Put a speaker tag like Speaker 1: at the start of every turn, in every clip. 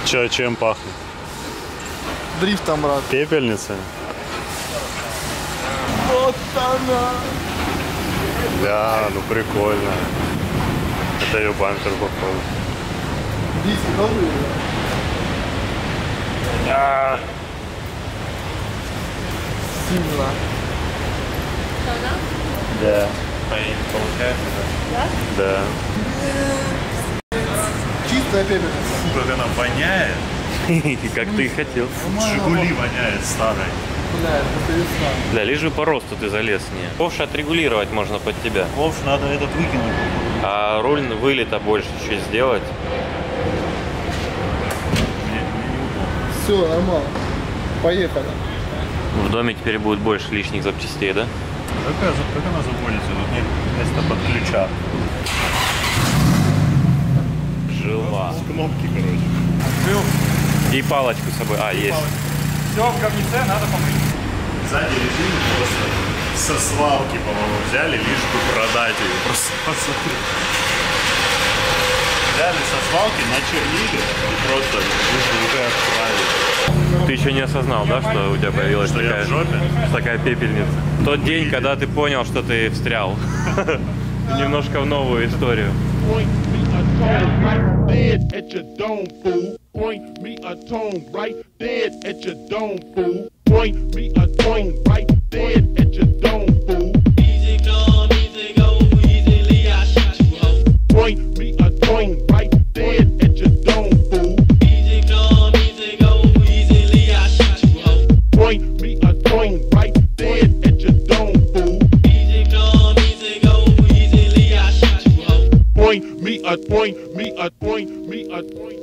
Speaker 1: Че, чем пахнет?
Speaker 2: Дрифтом, брат.
Speaker 1: Пепельница?
Speaker 2: Вот она.
Speaker 1: Да, ну прикольно. Это ее бампер, походу.
Speaker 2: Диски новые,
Speaker 1: Да.
Speaker 2: Сильно.
Speaker 1: Да.
Speaker 3: Получается, да?
Speaker 1: Да.
Speaker 2: Чистая пепельница.
Speaker 3: Фу, как она воняет.
Speaker 1: Как ты и хотел.
Speaker 3: Жигули воняет старой.
Speaker 2: Бля, это весна.
Speaker 4: Бля, лишь бы по росту ты залез не. Ковш отрегулировать можно под тебя.
Speaker 3: Ковш надо этот выкинуть.
Speaker 4: А руль вылета больше чуть сделать.
Speaker 3: Мне неудобно.
Speaker 2: Все, нормально. Поехали.
Speaker 4: В доме теперь будет больше лишних запчастей, да?
Speaker 3: Как она заводится? Тут нет места под ключа.
Speaker 4: Жила.
Speaker 3: С кнопки, короче. Открыл.
Speaker 4: И палочку с собой. А, есть.
Speaker 3: Все, в говнице надо помыть. Сзади резину просто со свалки, по-моему, взяли, лишь бы продать ее. Просто посмотри. Взяли со свалки, начернили и просто лишь бы уже отправили.
Speaker 4: Ты еще не осознал, да, что у тебя появилась
Speaker 3: Что я в жопе?
Speaker 4: такая пепельница? Тот день, когда ты понял, что ты встрял. Немножко в новую историю.
Speaker 5: Point me a tone right dead at your dome, fool. Point me a tone right dead at your dome, fool. Point me a tone right dead at your dome, fool.
Speaker 6: Easy come, easy go, easily I shot you out.
Speaker 5: Point me a tone right dead at your dome, fool.
Speaker 6: Easy come, easy go, easily I shot you out.
Speaker 5: Point me a tone right dead at your dome, fool.
Speaker 6: Easy come, easy go, easily I shot you out.
Speaker 5: Point me a point me a point me a point.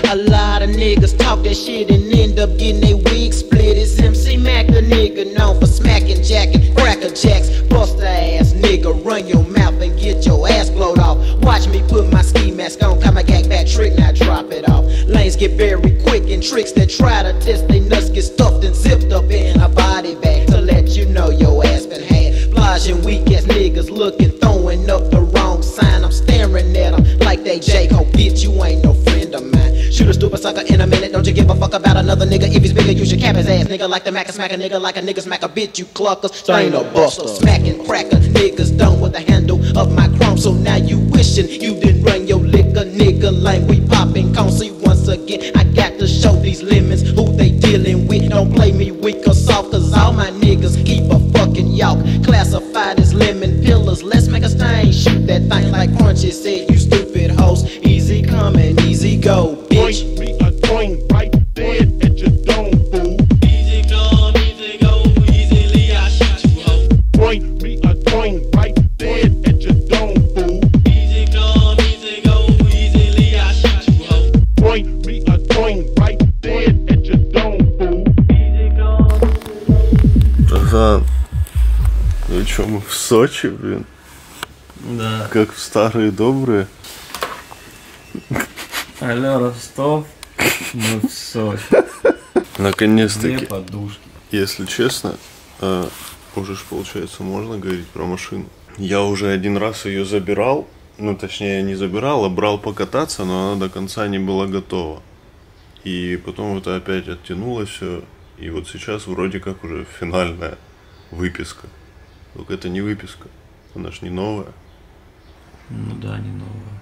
Speaker 7: A lot of niggas talk that shit and end up getting they wig split. It's MC Mac, a nigga known for smacking, jacking, cracker jacks. Bust a ass nigga, run your mouth and get your ass blowed off. Watch me put my ski mask on, got my gag back trick, now drop it off. Lanes get very quick and tricks that try to test they nuts get stuffed and zipped up in a body bag to let you know your ass been had. Plage and weak ass niggas looking, throwing up the wrong sign. I'm staring at them like they J-Ho, bitch, you ain't no friend of mine. Shoot a stupid sucker in a minute, don't you give a fuck about another nigga. If he's bigger, you should cap his ass. Nigga like the Mac and smack a nigga like a nigga smack a bitch, you cluckers. Strain a buster, smacking cracker niggas done with the handle of my chrome. So now you wishing you didn't run your liquor, nigga. Like we popping cone. See once again, I got to show these lemons who they dealing with. Don't play me weak or soft, cause all my niggas keep a fucking yawk. Classified as lemon pillars, let's make a stain. Shoot that thing like Crunchy said, you stupid hoes. Easy come and easy go, bitch.
Speaker 5: Point me a point right dead at your dome, fool.
Speaker 6: Easy come, easy go, easily I shot you out.
Speaker 5: Point me a point right dead at your dome, fool.
Speaker 6: Easy come, easy go, easily I shot you out.
Speaker 5: Point me a point right dead at your dome, fool.
Speaker 6: Easy come.
Speaker 1: Братан, ну чё, мы в Сочи, блин?
Speaker 4: Да.
Speaker 1: Как в старые добрые.
Speaker 4: Алло, Ростов. Мы в Сочи.
Speaker 1: Наконец-таки.
Speaker 4: Подушки.
Speaker 1: Если честно, уже ж получается можно говорить про машину. Я уже один раз ее забирал, ну точнее не забирал, а брал покататься, но она до конца не была готова. И потом это опять оттянулось все, и вот сейчас вроде как уже финальная выписка. Только это не выписка, она ж не новая.
Speaker 4: Ну да, не новая.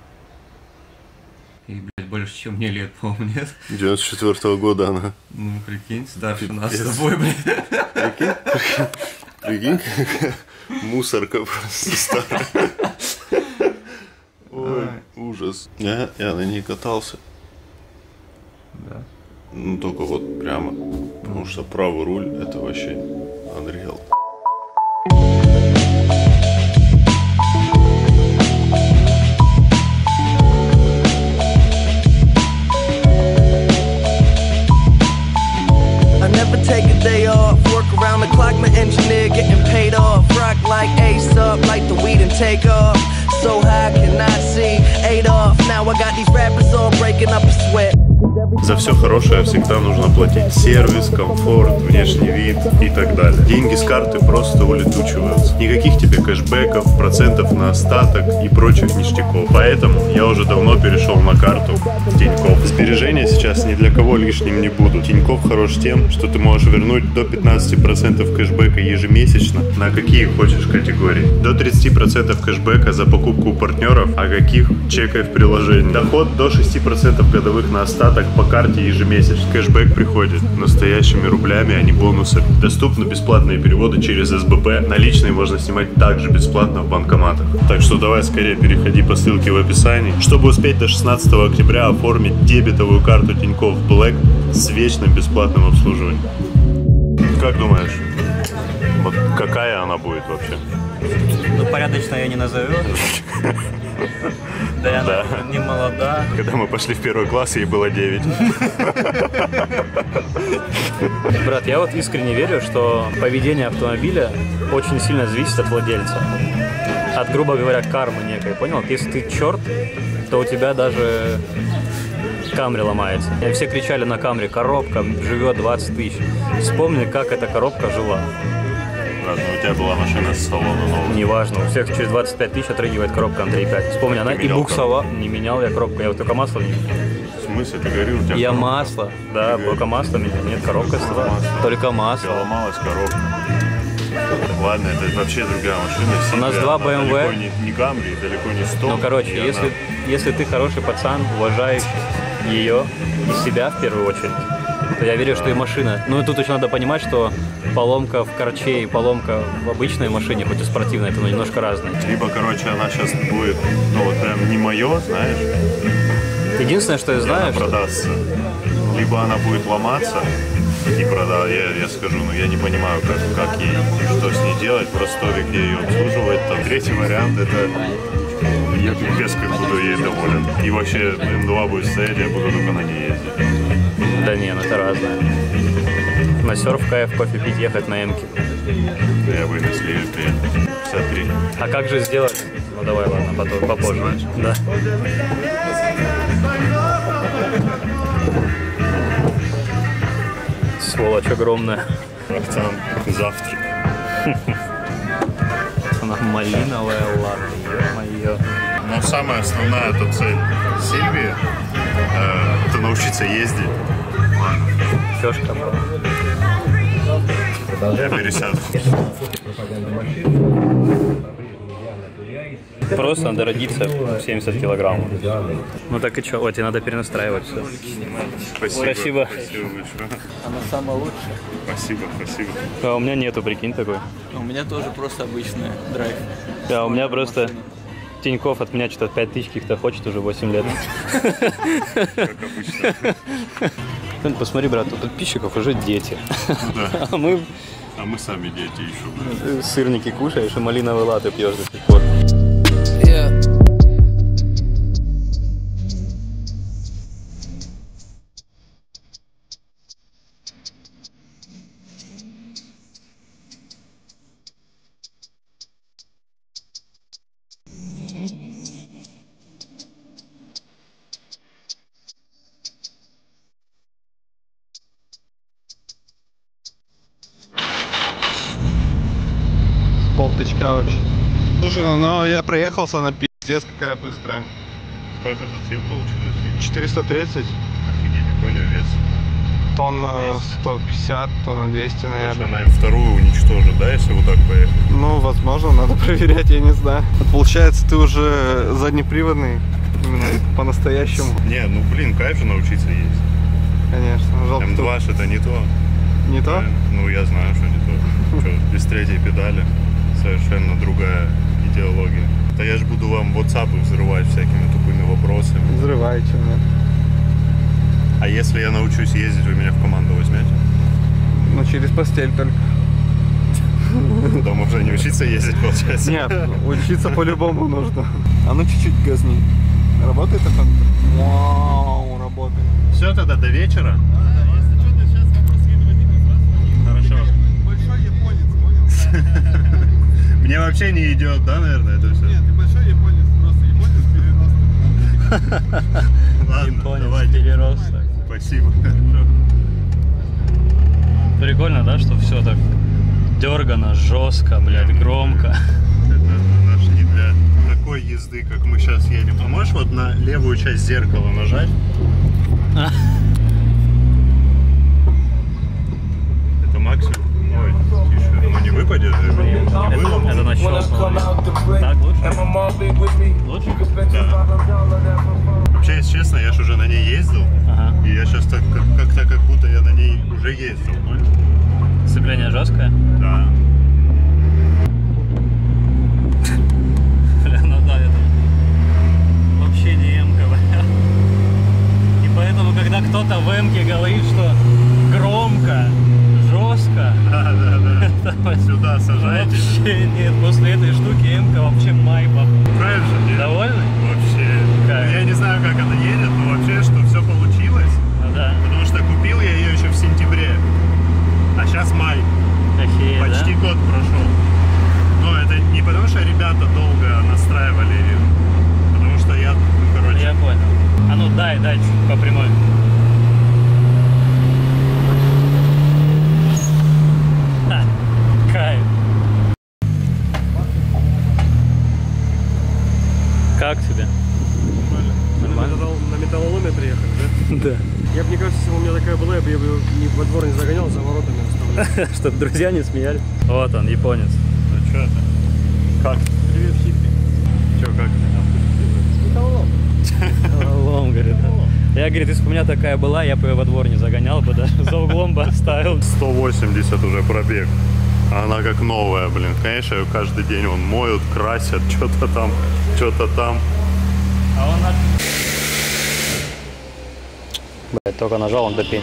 Speaker 4: И, блядь, больше, чем мне лет, по-моему, нет.
Speaker 1: 94-го года она.
Speaker 4: Ну, прикинь, старше
Speaker 1: Пипец.
Speaker 4: нас с тобой, блядь.
Speaker 1: Прикинь, какая мусорка просто старая. Ой, ужас. Я на ней катался.
Speaker 4: Да.
Speaker 1: Ну, только вот прямо. Потому что правый руль — это вообще unreal.
Speaker 8: Take a day off, work around the clock, my engineer getting paid off. Rock like Ace up, like the weed and take off. So high, cannot see Adolf. Now I got these rappers all breaking up a sweat.
Speaker 1: За все хорошее всегда нужно платить. Сервис, комфорт, внешний вид и так далее. Деньги с карты просто улетучиваются. Никаких тебе кэшбэков, процентов на остаток и прочих ништяков. Поэтому я уже давно перешел на карту Тинькофф. Сбережения сейчас ни для кого лишним не будут. Тинькофф хорош тем, что ты можешь вернуть до 15% кэшбэка ежемесячно на какие хочешь категории. До 30% кэшбэка за покупку у партнеров, а каких чекай в приложении. Доход до 6% годовых на остаток по карте ежемесячно. Кэшбэк приходит настоящими рублями, а не бонусами. Доступны бесплатные переводы через СБП. Наличные можно снимать также бесплатно в банкоматах. Так что давай скорее переходи по ссылке в описании, чтобы успеть до 16 октября оформить дебетовую карту Тинькофф Black с вечным бесплатным обслуживанием. Как думаешь, вот какая она будет вообще?
Speaker 9: Ну, порядочно ее не назовешь. Да, и она не молода.
Speaker 1: Когда мы пошли в первый класс, ей было 9.
Speaker 9: Брат, я вот искренне верю, что поведение автомобиля очень сильно зависит от владельца. От, грубо говоря, кармы некой, понял? Если ты черт, то у тебя даже Камри ломается. Все кричали на Камри: коробка живет 20 тысяч. Вспомни, как эта коробка жила.
Speaker 1: Брат, ну у тебя была машина с салона новая.
Speaker 9: Неважно, у всех через 25 тысяч отрыгивает коробка на 3.5. Вспомни, она и буксовала. Не менял я коробку, я вот только масло не...
Speaker 1: В смысле? Ты говорил, у тебя
Speaker 9: Я
Speaker 1: коробка?
Speaker 9: масло, да, только масло менял. Нет, коробка стала. Только масло.
Speaker 1: Ломалась коробка. Ладно, это вообще другая машина.
Speaker 9: У нас два BMW.
Speaker 1: Далеко не Камри, далеко не 100.
Speaker 9: Ну, короче, если ты хороший пацан, уважаешь ее и себя в первую очередь, то я верю, что и машина. Ну и тут еще надо понимать, что поломка в корче и поломка в обычной машине, хоть и спортивной, это немножко разные.
Speaker 1: Либо, короче, она сейчас будет, ну вот прям не мое, знаешь.
Speaker 9: Единственное, что я знаю,
Speaker 1: она продастся. Либо она будет ломаться и продать. Я скажу, но я не понимаю, как ей, что с ней делать в Ростове, где ее обслуживать. Там третий вариант — это я пипец как буду ей доволен. И вообще М2 будет стоять, я буду только на ней ездить.
Speaker 9: Да не, ну это разное. На серф кайф, кофе пить, ехать на М-ке.
Speaker 1: Да я бы и на сливе приехал. 53.
Speaker 9: А как же сделать? Ну давай, ладно, потом, попозже. Да. Сволочь огромная.
Speaker 1: Братан, завтрак.
Speaker 9: Она малиновая, ладно, ё-моё.
Speaker 1: Но самая основная эта цель Сильвии — это научиться ездить.
Speaker 9: Чёшка.
Speaker 1: Я пересяду.
Speaker 9: Просто надо родиться в 70 килограммов. Ну так и что? Вот, тебе надо перенастраивать все.
Speaker 1: Спасибо. Спасибо большое.
Speaker 2: Она самая лучшая.
Speaker 1: Спасибо, спасибо.
Speaker 9: А у меня нету, прикинь, такой.
Speaker 2: У меня тоже просто обычный драйв.
Speaker 9: Да, у меня просто Тинькофф от меня что-то 5000 каких-то хочет уже 8 лет.
Speaker 1: Как обычно.
Speaker 9: Посмотри, брат, у подписчиков уже дети.
Speaker 1: Да.
Speaker 9: А мы
Speaker 1: сами дети еще.
Speaker 9: Сырники кушаешь и малиновые латте пьешь до сих пор.
Speaker 2: Полточка вообще. Слушай, ну я проехался на пиздец, какая быстрая.
Speaker 1: Сколько же сил получилось?
Speaker 2: 430.
Speaker 1: Офигеть, какой вес.
Speaker 2: Тонна 150, тонна 200, наверное.
Speaker 1: Слушай, она им вторую уничтожит, да, если вот так поехать?
Speaker 2: Ну, возможно, надо проверять, я не знаю. Получается, ты уже заднеприводный, именно по-настоящему.
Speaker 1: Не, ну блин, кайф же научиться ездить.
Speaker 2: Конечно, жалко.
Speaker 1: М2 ж это не то.
Speaker 2: Не то?
Speaker 1: Ну, я знаю, что не то. Что, без третьей педали совершенно другая идеология. Да я же буду вам WhatsApp взрывать всякими тупыми вопросами.
Speaker 2: Взрывайте меня.
Speaker 1: А если я научусь ездить, вы меня в команду возьмете?
Speaker 2: Ну, через постель только.
Speaker 1: Туда можно не учиться ездить, получается?
Speaker 2: Нет, учиться по-любому нужно. А ну чуть-чуть газни. Работает это? Вау, работает.
Speaker 1: Все тогда до вечера?
Speaker 2: Если что-то сейчас вопрос возникнет,
Speaker 1: Хорошо.
Speaker 2: Большой японец, понял?
Speaker 1: Мне вообще не идет, да, наверное, это все?
Speaker 2: Нет, ты большой японец, просто японец 90.
Speaker 1: Ладно,
Speaker 9: Японец
Speaker 1: давайте.
Speaker 9: переросток.
Speaker 3: Спасибо.
Speaker 9: Прикольно, да, что все так дергано, жестко, блядь, громко.
Speaker 3: Это наш не для такой езды, как мы сейчас едем. А можешь вот на левую часть зеркала нажать? Это максимум. Ой, тише. Оно не выпадет?
Speaker 9: Это на щелкнуло. Так лучше? Лучше?
Speaker 3: Да. Вообще, если честно, я же уже на ней ездил.
Speaker 9: Ага.
Speaker 3: И я сейчас так, как-то как будто я на ней уже ездил. Понял?
Speaker 9: Сцепление жесткое?
Speaker 3: Да.
Speaker 9: Бля, ну да, это вообще не М-ка, бля. И поэтому, когда кто-то в М-ке говорит, что громко, жестко,
Speaker 3: Да. Сюда сажайте.
Speaker 9: вообще нет. После этой штуки М-ка вообще майба.
Speaker 3: Правильно же? Нет?
Speaker 9: Довольны?
Speaker 3: Вообще.
Speaker 9: Как?
Speaker 3: Я не знаю, как она едет, но вообще, что все получилось.
Speaker 9: Ну да.
Speaker 3: Потому что купил я ее еще в сентябре. А сейчас май.
Speaker 9: Охереть,
Speaker 3: Почти
Speaker 9: да?
Speaker 3: год прошел. Но это не потому, что ребята долго настраивали ее. Потому что я, короче...
Speaker 9: Я понял. А ну дай чуть по прямой. Ха, кайф. Как тебе? Нормально?
Speaker 2: На металлоломе приехали, да?
Speaker 9: Да.
Speaker 2: Я бы, мне кажется, если бы у меня такая была, я бы ее во двор не загонял, за воротами оставлял.
Speaker 9: Чтобы друзья не смеялись. Вот он, японец.
Speaker 3: Ну что ты? Как?
Speaker 2: Привет, хиппи.
Speaker 3: Че, как ты?
Speaker 2: Металлолом.
Speaker 9: Лом, говорит. Да. Я, говорит, если бы у меня такая была, я бы ее во двор не загонял бы, даже за углом бы оставил.
Speaker 3: 180 уже пробег. А она как новая, блин. Конечно, ее каждый день вон моют, красят, что-то там.
Speaker 9: А он блядь, только нажал, он допень.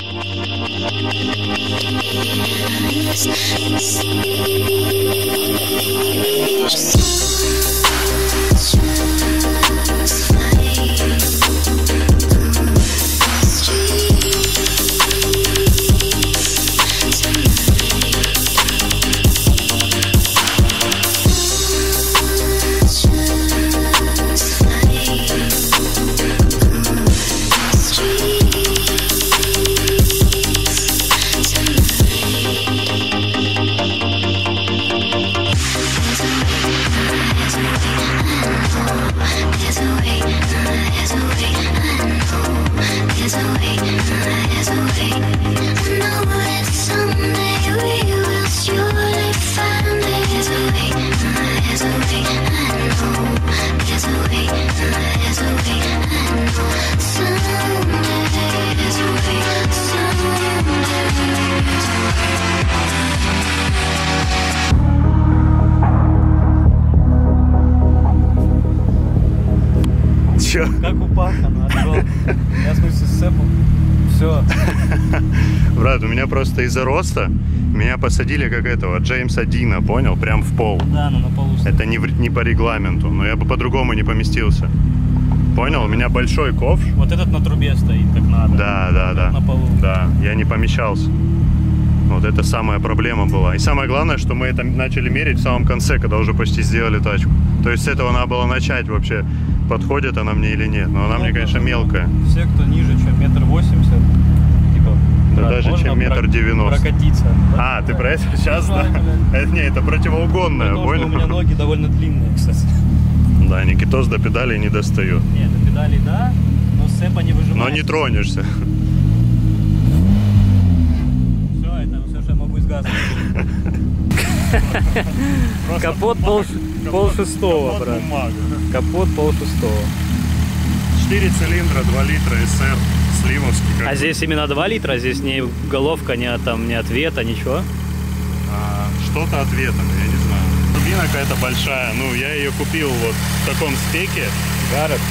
Speaker 3: Че?
Speaker 9: Как упахано, отжал. Я, в смысле, сцепу. Все.
Speaker 3: Брат, у меня просто из-за роста меня посадили как этого Джеймса Дина, понял? Прям в пол.
Speaker 9: Да, но на полу.
Speaker 3: Это не по регламенту, но я бы по-другому не поместился. Понял? У меня большой ковш.
Speaker 9: Вот этот на трубе стоит, как надо.
Speaker 3: Да.
Speaker 9: На полу.
Speaker 3: Да, я не помещался. Вот это самая проблема была. И самое главное, что мы это начали мерить в самом конце, когда уже почти сделали тачку. То есть с этого надо было начать вообще, подходит она мне или нет. Но она мне, конечно, мелкая.
Speaker 9: Все, кто ниже, чем 1,80 м, типа,
Speaker 3: Да
Speaker 9: брат,
Speaker 3: даже
Speaker 9: можно
Speaker 3: чем 1,90 м.
Speaker 9: прокатиться.
Speaker 3: А, ты про это сейчас, да?
Speaker 9: Да.
Speaker 3: Это не, это противоугонная,
Speaker 9: Потому что у меня
Speaker 3: понял?
Speaker 9: ноги довольно длинные, кстати.
Speaker 3: Да, Никитос до педалей не достает.
Speaker 9: Нет, до педалей да, но сцепа не выжимает.
Speaker 3: Но не тронешься.
Speaker 9: Все, это все, что я могу из газа. Капот пол-шестого, брат. Капот пол-шестого.
Speaker 3: 4 цилиндра, 2 литра, СР, сливовский.
Speaker 9: А здесь именно 2 литра, здесь не головка, не от вета, ничего?
Speaker 3: Что-то ответом, я не знаю. Турбина какая-то большая, ну я ее купил вот в таком спеке.
Speaker 9: Гаррет.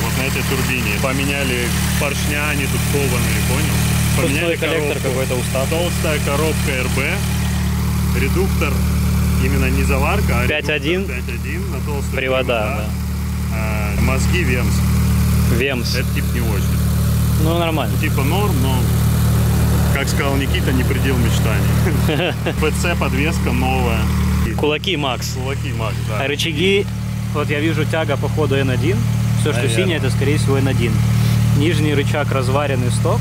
Speaker 3: Вот на этой турбине. Поменяли поршня, они тут кованые, понял? Поменяли
Speaker 9: коллектор какой-то устав.
Speaker 3: Толстая коробка РБ. Редуктор именно не заварка, а
Speaker 9: 5.1
Speaker 3: 5.1 на толстую
Speaker 9: привода.
Speaker 3: Да. Мозги Вемс.
Speaker 9: Вемс.
Speaker 3: Это тип не очень.
Speaker 9: Ну, нормально.
Speaker 3: Типа норм, но, как сказал Никита, не предел мечтаний. ПЦ подвеска новая.
Speaker 9: Кулаки Макс.
Speaker 3: Кулаки Макс, да.
Speaker 9: А рычаги, вот я вижу тяга по ходу N1. Все, что
Speaker 3: Наверное.
Speaker 9: синее, это скорее всего N1. Нижний рычаг разваренный сток.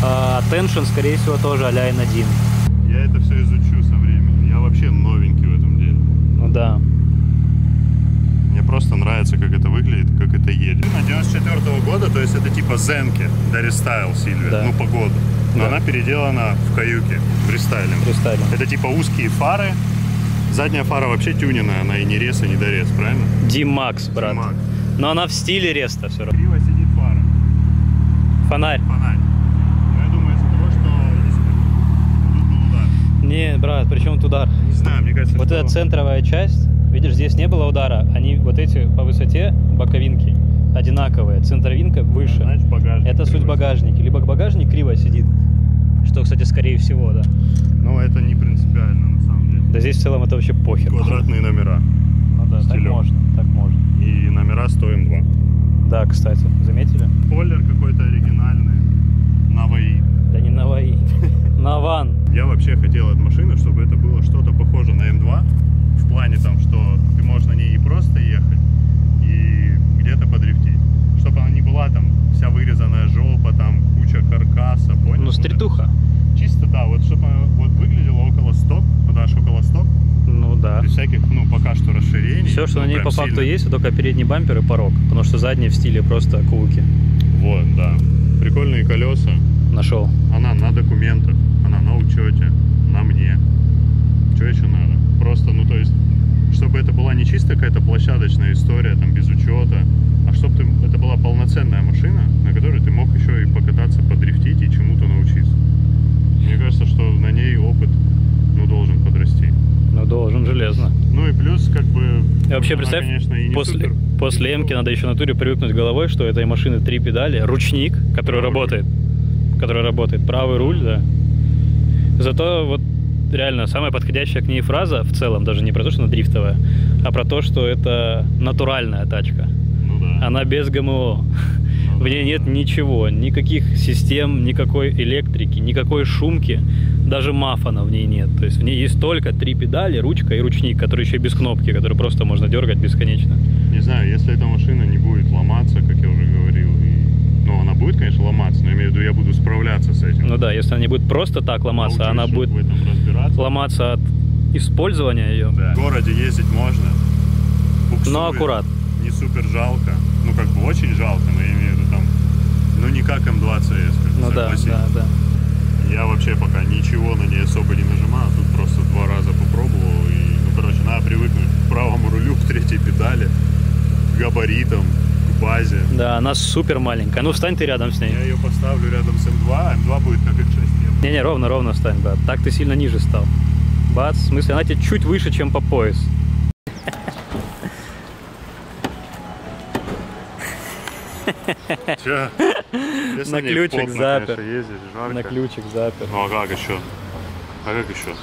Speaker 9: Attention, скорее всего, тоже а-ля N1.
Speaker 3: Я это все изучу со временем. Я вообще новенький в этом деле.
Speaker 9: Ну да.
Speaker 3: Мне просто нравится, как это выглядит, как это едет. 94-го года, то есть это типа Зенки, да, рестайл Сильвия,
Speaker 9: Да.
Speaker 3: ну по году. Но
Speaker 9: Да.
Speaker 3: она переделана в Каюке, в рестайле.
Speaker 9: Фристайлинг.
Speaker 3: Это типа узкие фары. Задняя фара вообще тюненная, она и не рез, и не дорез, правильно?
Speaker 9: D-Max, брат.
Speaker 3: D-Max.
Speaker 9: Но она в стиле реста все равно.
Speaker 3: Криво сидит фара,
Speaker 9: Фонарь.
Speaker 3: фонарь. Но я думаю, из-за того, что тут был удар.
Speaker 9: Не, брат, причем тут удар?
Speaker 3: Не знаю, мне кажется,
Speaker 9: Вот
Speaker 3: что...
Speaker 9: эта центровая часть, видишь, здесь не было удара. Они вот эти по высоте боковинки одинаковые. Центровинка выше.
Speaker 3: Значит, багажник
Speaker 9: Это суть
Speaker 3: криво
Speaker 9: багажника. Либо багажник криво сидит, что, кстати, скорее всего, да.
Speaker 3: сидит. Но это не принципиально, на самом деле.
Speaker 9: Да здесь в целом это вообще похер.
Speaker 3: Квадратные номера.
Speaker 9: Ну да, так
Speaker 3: стилём.
Speaker 9: можно, так можно.
Speaker 3: И номера стоим 2.
Speaker 9: Да, кстати, заметили?
Speaker 3: Спойлер какой-то оригинальный. Наваи.
Speaker 9: Да не Наваи. Наван.
Speaker 3: Я вообще хотел от машины, чтобы это было что-то похоже на М2. В плане там, что ты можешь на ней и просто ехать, и где-то подрифтить. Чтобы она не была там вся вырезанная жопа, там куча каркаса, понял?
Speaker 9: Ну, стритуха.
Speaker 3: Чисто, да, вот чтобы она вот выглядела около сток, вот аж около сток,
Speaker 9: Ну да.
Speaker 3: без всяких, ну, пока что расширений.
Speaker 9: Все, что
Speaker 3: ну,
Speaker 9: на ней
Speaker 3: прям
Speaker 9: по факту
Speaker 3: сильно.
Speaker 9: есть, это только передний бампер и порог. Потому что задний в стиле просто кулки.
Speaker 3: Вот, да. Прикольные колеса.
Speaker 9: Нашел.
Speaker 3: Она на документах, она на учете, на мне. Что еще надо? Просто, ну то есть, чтобы это была не чисто какая-то площадочная история, там, без учета, а чтобы это была полноценная машина, на которой ты мог еще и покататься, подрифтить и чему-то научиться. Мне кажется, что на ней опыт, ну, должен подрасти.
Speaker 9: Ну, должен железно.
Speaker 3: Ну и плюс, как бы...
Speaker 9: И вообще,
Speaker 3: она,
Speaker 9: представь,
Speaker 3: конечно, и не
Speaker 9: после
Speaker 3: супер.
Speaker 9: М-ки надо еще на туре привыкнуть головой, что у этой машины 3 педали, ручник, который работает. Правый руль, да. Зато вот реально самая подходящая к ней фраза в целом, даже не про то, что она дрифтовая, а про то, что это натуральная тачка.
Speaker 3: Ну да.
Speaker 9: Она без ГМО. В ней нет ничего, никаких систем, никакой электрики, никакой шумки, даже мафана в ней нет. То есть в ней есть только 3 педали, ручка и ручник, который еще без кнопки, который просто можно дергать бесконечно.
Speaker 3: Не знаю, если эта машина не будет ломаться, как я уже говорил, ну, она будет, конечно, ломаться, но я имею в виду, я буду справляться с этим.
Speaker 9: Ну да, если она не будет просто так ломаться,
Speaker 3: Научусь,
Speaker 9: она
Speaker 3: чтобы
Speaker 9: будет
Speaker 3: в этом разбираться.
Speaker 9: ломаться от использования ее.
Speaker 3: Да. В городе ездить можно. Буксует.
Speaker 9: Но аккурат.
Speaker 3: Не супер жалко. Ну, как бы очень жалко, но я имею в виду там, ну, не как М2 CS,
Speaker 9: Ну да,
Speaker 3: согласись.
Speaker 9: да.
Speaker 3: Я вообще пока ничего на ней особо не нажимаю, тут просто 2 раза попробовал. И, ну, короче, надо привыкнуть к правому рулю, к 3-й педали, к габаритам, к базе.
Speaker 9: Да, она супер маленькая. Ну встань ты рядом с ней.
Speaker 3: Я ее поставлю рядом с М2, а М2 будет как X6.
Speaker 9: Не-не, ровно встань, брат. Так ты сильно ниже стал. Бац, в смысле, она тебе чуть выше, чем по пояс.
Speaker 3: Че?
Speaker 9: На ключик запер.
Speaker 3: Ездишь, жарко.
Speaker 9: На ключик запер.
Speaker 3: Ну а как еще? А как еще?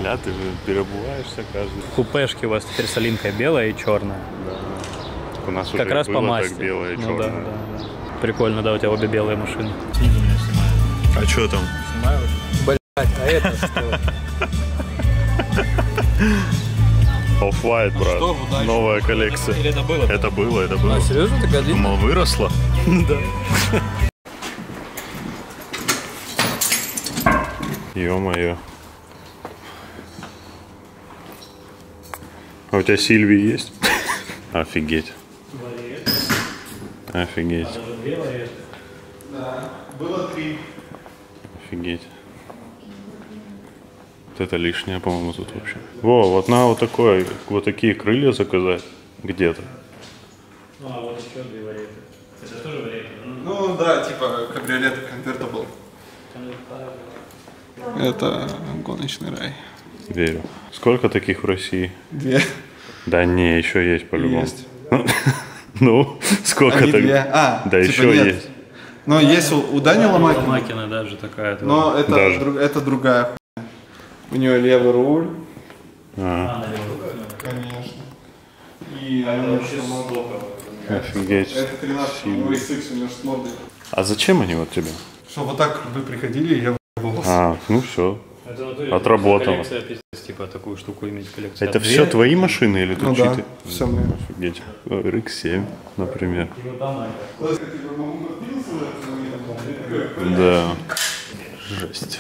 Speaker 3: Ля, ты же переобуваешься каждый.
Speaker 9: Купешки у вас теперь с Алинкой белая и черная.
Speaker 3: У нас
Speaker 9: Как
Speaker 3: уже
Speaker 9: раз по
Speaker 3: было
Speaker 9: масти.
Speaker 3: так белое и
Speaker 9: Ну
Speaker 3: черное.
Speaker 9: да. Прикольно, да, у тебя обе белые машины.
Speaker 3: А что там?
Speaker 9: Блять, а это что?
Speaker 3: Off-White, брат.
Speaker 9: что, удачи?
Speaker 3: Новая коллекция.
Speaker 9: Или это было?
Speaker 3: Это было.
Speaker 9: Серьезно, такая длинная?
Speaker 3: Думал, выросла?
Speaker 9: Да.
Speaker 3: Ё-моё. А у тебя Сильвии есть? Офигеть. Офигеть.
Speaker 2: Да, было 3.
Speaker 3: Офигеть. Вот это лишнее, по-моему, тут вообще. Во, вот надо вот такие крылья заказать где-то.
Speaker 9: Ну, а вот еще 2 варианты. Это тоже варианты?
Speaker 2: Ну да, типа кабриолет Convertible. Это гоночный рай.
Speaker 3: Верю. Сколько таких в России?
Speaker 2: 2.
Speaker 3: Да не, еще есть по-любому.
Speaker 2: Есть.
Speaker 3: Ну, сколько
Speaker 2: Они
Speaker 3: так?
Speaker 2: 2. А,
Speaker 3: Да
Speaker 2: типа
Speaker 3: еще
Speaker 2: нет.
Speaker 3: есть.
Speaker 2: Но есть у Дани Ломакина.
Speaker 9: Ломакина даже такая.
Speaker 2: Но это,
Speaker 3: Даже.
Speaker 2: это другая хуйня. У нее левый руль.
Speaker 3: А,
Speaker 2: Конечно. И она вообще
Speaker 3: офигеть.
Speaker 2: Это 13, у него SX, у него с мордой.
Speaker 3: А зачем они вот тебе?
Speaker 2: Что вот так вы приходили, я волос.
Speaker 3: А, ну все.
Speaker 9: Это в натуре
Speaker 3: Отработано.
Speaker 9: коллекция, пиздец, типа такую штуку иметь коллекцию.
Speaker 3: Это все твои машины или тут
Speaker 2: Ну да,
Speaker 3: чьи-то?
Speaker 2: все мне.
Speaker 3: Офигеть. RX-7, например.
Speaker 1: Да. Жесть.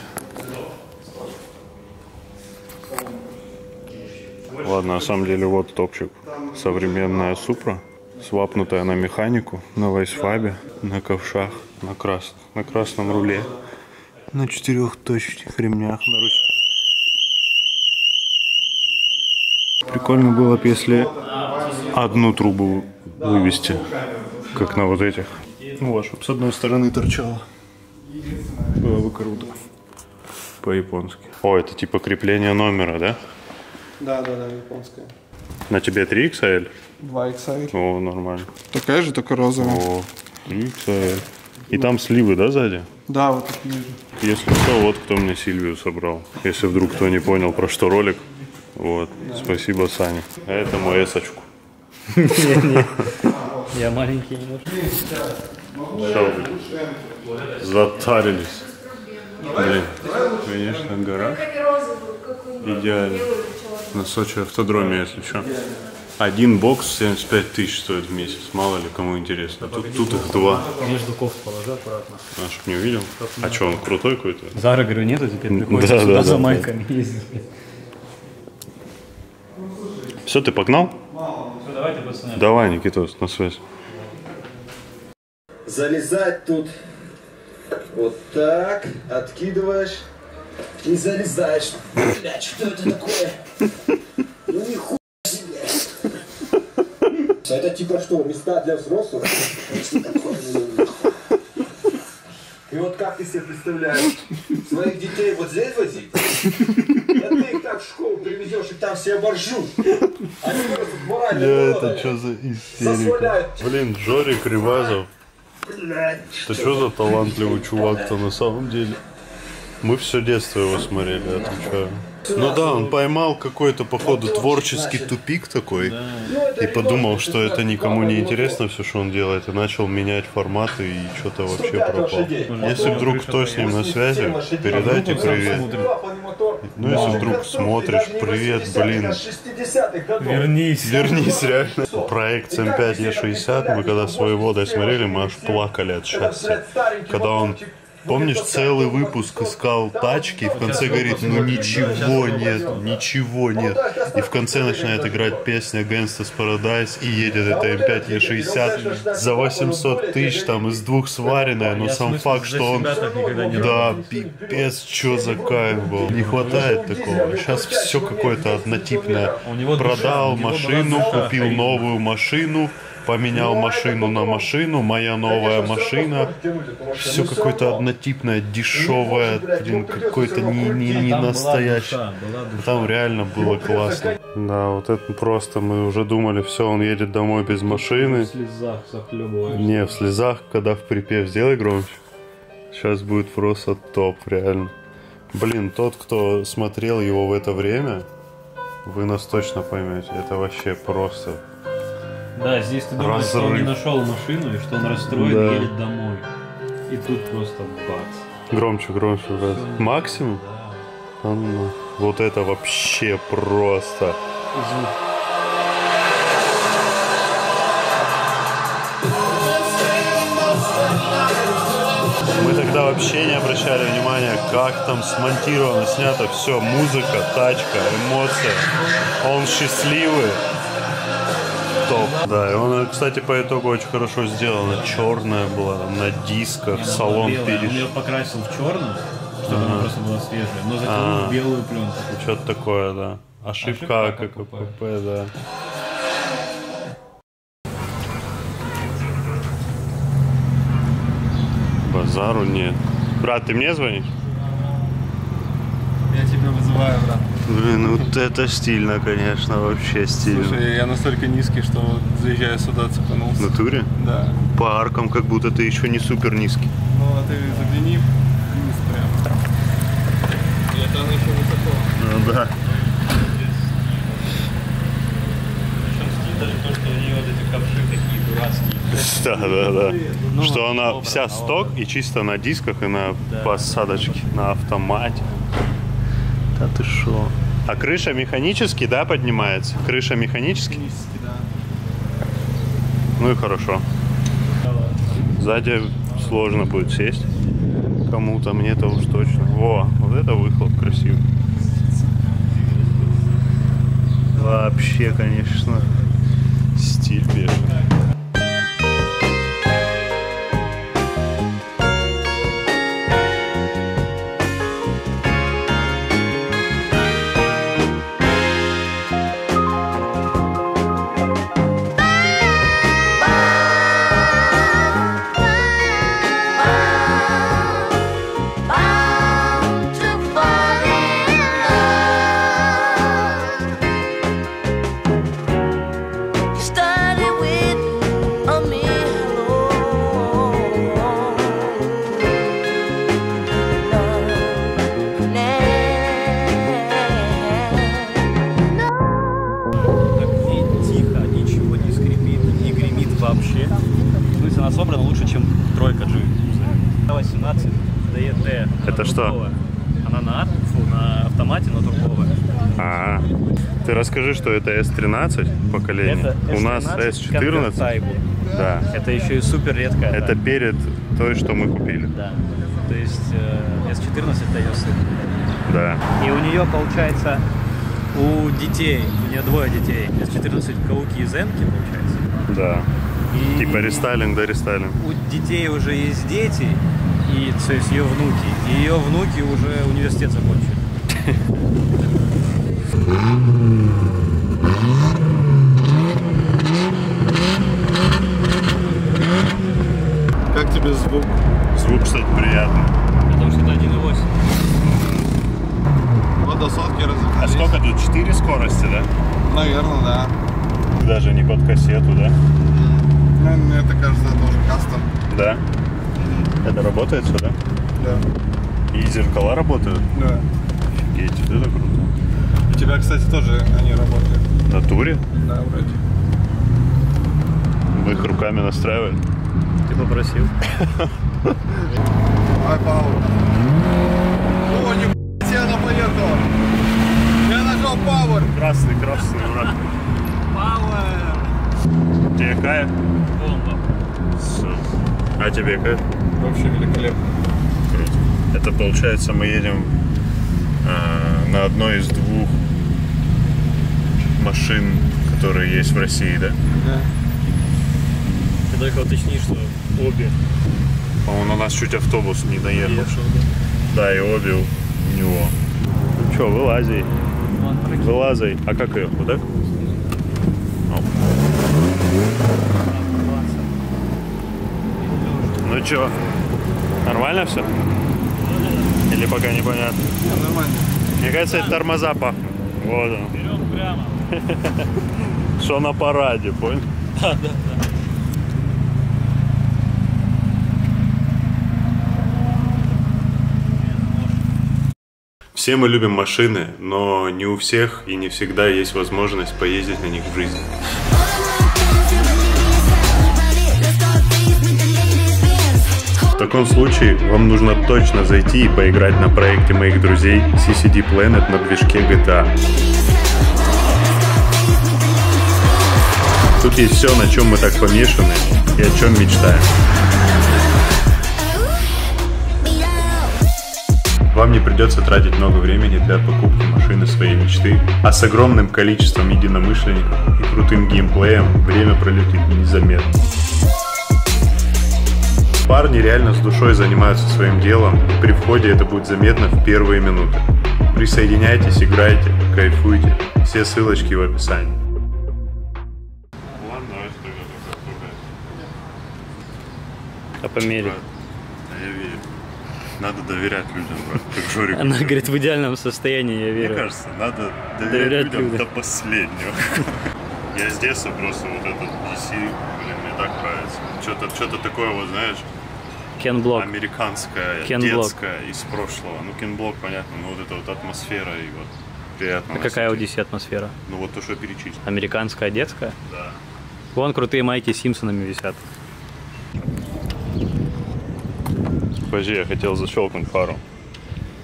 Speaker 1: Ладно, на самом деле вот топчик. Современная Супра, свапнутая на механику, на вайсфабе, на ковшах, на красном руле, на 4-точечных ремнях, на ручке. Прикольно было бы, если одну трубу вывести, как на вот этих. Ну, вот, чтобы с одной стороны торчало. Было бы круто. По-японски. О, это типа крепление номера, да?
Speaker 2: Да, японская.
Speaker 1: На тебе 3XL?
Speaker 2: 2XL.
Speaker 1: О, нормально.
Speaker 2: Такая же, только розовая.
Speaker 1: О, 3XL. И там сливы, да, сзади?
Speaker 2: Да, вот такие же.
Speaker 1: Если что, вот кто мне Сильвию собрал. Если вдруг кто не понял, про что ролик. Вот. Да. Спасибо, Саня. А это мою эсочку.
Speaker 9: Не, я маленький немножко.
Speaker 1: Что вы? Затарились. Блин, конечно, гараж. Идеально. На Сочи автодроме, если что. Один бокс 75 тысяч стоит в месяц. Мало ли кому интересно. Тут их два.
Speaker 9: Между кофт положи аккуратно.
Speaker 1: А, чтоб не увидел. А что, он крутой какой-то?
Speaker 9: Зара, говорю, нету, теперь приходится сюда за майками ездить.
Speaker 1: Все, ты погнал?
Speaker 9: Все, давайте, пацаны.
Speaker 1: Давай, Никитос, на связь.
Speaker 10: Залезать тут вот так, откидываешь и залезаешь. Блядь, что это такое? Ну нихуя себе. Это типа что, места для взрослых? И вот как ты себе представляешь, своих детей вот здесь возить? Да ты их так в школу привезешь и там все оборжут. Они просто морально
Speaker 1: это что за истерика? Блин, Жорик Ривазов. Ты что за талантливый чувак-то на самом деле? Мы все детство его смотрели, отвечаю. Ну да, он поймал какой-то, походу, творческий тупик такой. И подумал, что это никому не интересно, все, что он делает. И начал менять форматы и что-то вообще пропал. Если вдруг кто с ним на связи, передайте привет. Ну если вдруг смотришь, привет, блин. Вернись, реально. Проект М5Е60, мы когда своего досмотрели, мы аж плакали от счастья. Когда он... Помнишь, целый выпуск искал тачки, и в конце говорит, ну ничего нет. И в конце начинает играть песня Gangsta's Paradise, и едет это М5Е60 за 800 тысяч, там из двух сваренная, но сам факт, что он... Да, пипец, что за кайф был. Не хватает такого. Сейчас все какое-то однотипное. Продал машину, купил новую машину, поменял машину на машину, моя новая машина. Все какое-то однотипное, дешевое, блин, какое-то не настоящее. Там реально было классно. Да, вот это просто мы уже думали, все, он едет домой без машины.
Speaker 9: В слезах захлебываешься.
Speaker 1: Не, в слезах, когда в припев сделай громче. Сейчас будет просто топ, реально. Блин, тот, кто смотрел его в это время, вы нас точно поймете. Это вообще просто...
Speaker 9: Да, здесь ты думаешь, что он не нашел машину и что он расстроен и едет домой. И тут просто бац.
Speaker 1: Громче, брат. Максимум? Да. Вот это вообще просто.
Speaker 9: Звук.
Speaker 1: Мы тогда вообще не обращали внимания, как там смонтировано, снято все. Музыка, тачка, эмоция. Он счастливый. Топ. Да, и он, кстати, по итогу очень хорошо сделано. Черная была, на дисках, салон
Speaker 9: перешел. Он ее покрасил в черную, чтобы она просто была свежая, но затянул в белую пленку.
Speaker 1: Что-то такое, да. Ошибка КПП, да. Базару нет. Брат, ты мне звонишь?
Speaker 2: Я тебя вызываю, брат.
Speaker 1: Блин, вот это стильно, конечно, вообще стильно.
Speaker 2: Слушай, я настолько низкий, что вот заезжая сюда цепанулся.
Speaker 1: В натуре?
Speaker 2: Да.
Speaker 1: По аркам как будто ты еще не супер низкий.
Speaker 2: Ну, а ты загляни вниз прям. И это она еще высоко.
Speaker 1: Ну да.
Speaker 9: Причем стиль даже то, что у нее вот эти ковши такие дурацкие.
Speaker 1: Да. Ну, что она вся сток и чисто на дисках и на посадочке, на автомате. Да ты шо? А крыша механически, да, поднимается? Крыша механически?
Speaker 2: Механически, да.
Speaker 1: Ну и хорошо. Сзади сложно будет сесть.
Speaker 3: Кому-то, мне-то уж точно. Во, вот это выхлоп красивый. Вообще, конечно, стиль бешеный.
Speaker 9: Вообще. В смысле, она собрана лучше, чем тройка G. 18 DET.
Speaker 3: Это что?
Speaker 9: Она на автомате, но турбовая.
Speaker 3: А, ты расскажи, что это S13 поколение.
Speaker 9: Это
Speaker 3: У нас S14. Да.
Speaker 9: Это еще и супер редкая.
Speaker 3: Это перед той, что мы купили.
Speaker 9: Да. То есть S14 это ее сын.
Speaker 3: Да.
Speaker 9: И у нее получается, у детей, у нее двое детей. S14 Кауки и Зенки, получается.
Speaker 3: Да.
Speaker 9: И
Speaker 3: типа рестайлинг, да, рестайлинг.
Speaker 9: У детей уже есть дети, и то есть ее внуки. И ее внуки уже университет закончили.
Speaker 2: Как тебе звук?
Speaker 3: Звук, кстати, приятный.
Speaker 9: Потому что это 1.8.
Speaker 2: Вот до сотки разогнались.
Speaker 3: А сколько тут? 4 скорости, да?
Speaker 2: Наверное, да.
Speaker 3: Даже не под кассету, да?
Speaker 2: Ну, мне это кажется, это уже кастом.
Speaker 3: Да. Это работает все, да?
Speaker 2: Да.
Speaker 3: И зеркала работают?
Speaker 2: Да.
Speaker 3: Офигеть, это круто.
Speaker 2: У тебя, кстати, тоже они работают.
Speaker 3: В натуре?
Speaker 2: Да, вроде.
Speaker 3: Мы их руками настраивали.
Speaker 9: Ты попросил.
Speaker 2: Ай, Павел. О, не сено поехал. Я нажал Power.
Speaker 3: Красный, ура.
Speaker 2: Power.
Speaker 3: Тебе кайф?
Speaker 9: Бомба.
Speaker 3: А тебе кайф?
Speaker 2: Вообще великолепно.
Speaker 3: Круто. Это получается, мы едем на одной из двух машин, которые есть в России, да?
Speaker 2: Да.
Speaker 9: Ты только уточни, что обе.
Speaker 3: По-моему, на нас чуть автобус не доехал. Да, и обе у него. Ну что, вылази. Вылазай. А как ее? Вот так? Ну что, нормально все? Или пока непонятно?
Speaker 2: Нормально.
Speaker 3: Мне кажется, это тормоза пахнут. Вот он.
Speaker 9: Вперед прямо.
Speaker 3: Что на параде, понял?
Speaker 9: Да.
Speaker 3: Все мы любим машины, но не у всех и не всегда есть возможность поездить на них в жизни. В таком случае вам нужно точно зайти и поиграть на проекте моих друзей CCD Planet на движке GTA. Тут есть все, на чем мы так помешаны и о чем мечтаем. Вам не придется тратить много времени для покупки машины своей мечты, а с огромным количеством единомышленников и крутым геймплеем время пролетит незаметно. Парни реально с душой занимаются своим делом, и при входе это будет заметно в первые минуты. Присоединяйтесь, играйте, кайфуйте. Все ссылочки в описании.
Speaker 9: А померить.
Speaker 3: Я верю. Надо доверять людям, брат. Как Жорик.
Speaker 9: Она говорит, в идеальном состоянии, я верю.
Speaker 3: Мне кажется, надо доверять людям до последнего. Я с детства просто вот этот DC, блин, мне так нравится. Что-то такое вот, знаешь,
Speaker 9: Ken Block.
Speaker 3: Американское,
Speaker 9: Ken
Speaker 3: детское, из прошлого. Ну, Ken Block, понятно, но вот эта вот атмосфера и вот приятно.
Speaker 9: А какая у DC атмосфера?
Speaker 3: Ну, вот то, что перечислил.
Speaker 9: Американская, детская?
Speaker 3: Да.
Speaker 9: Вон крутые майки с Симпсонами висят.
Speaker 3: Подожди, я хотел защелкнуть фару.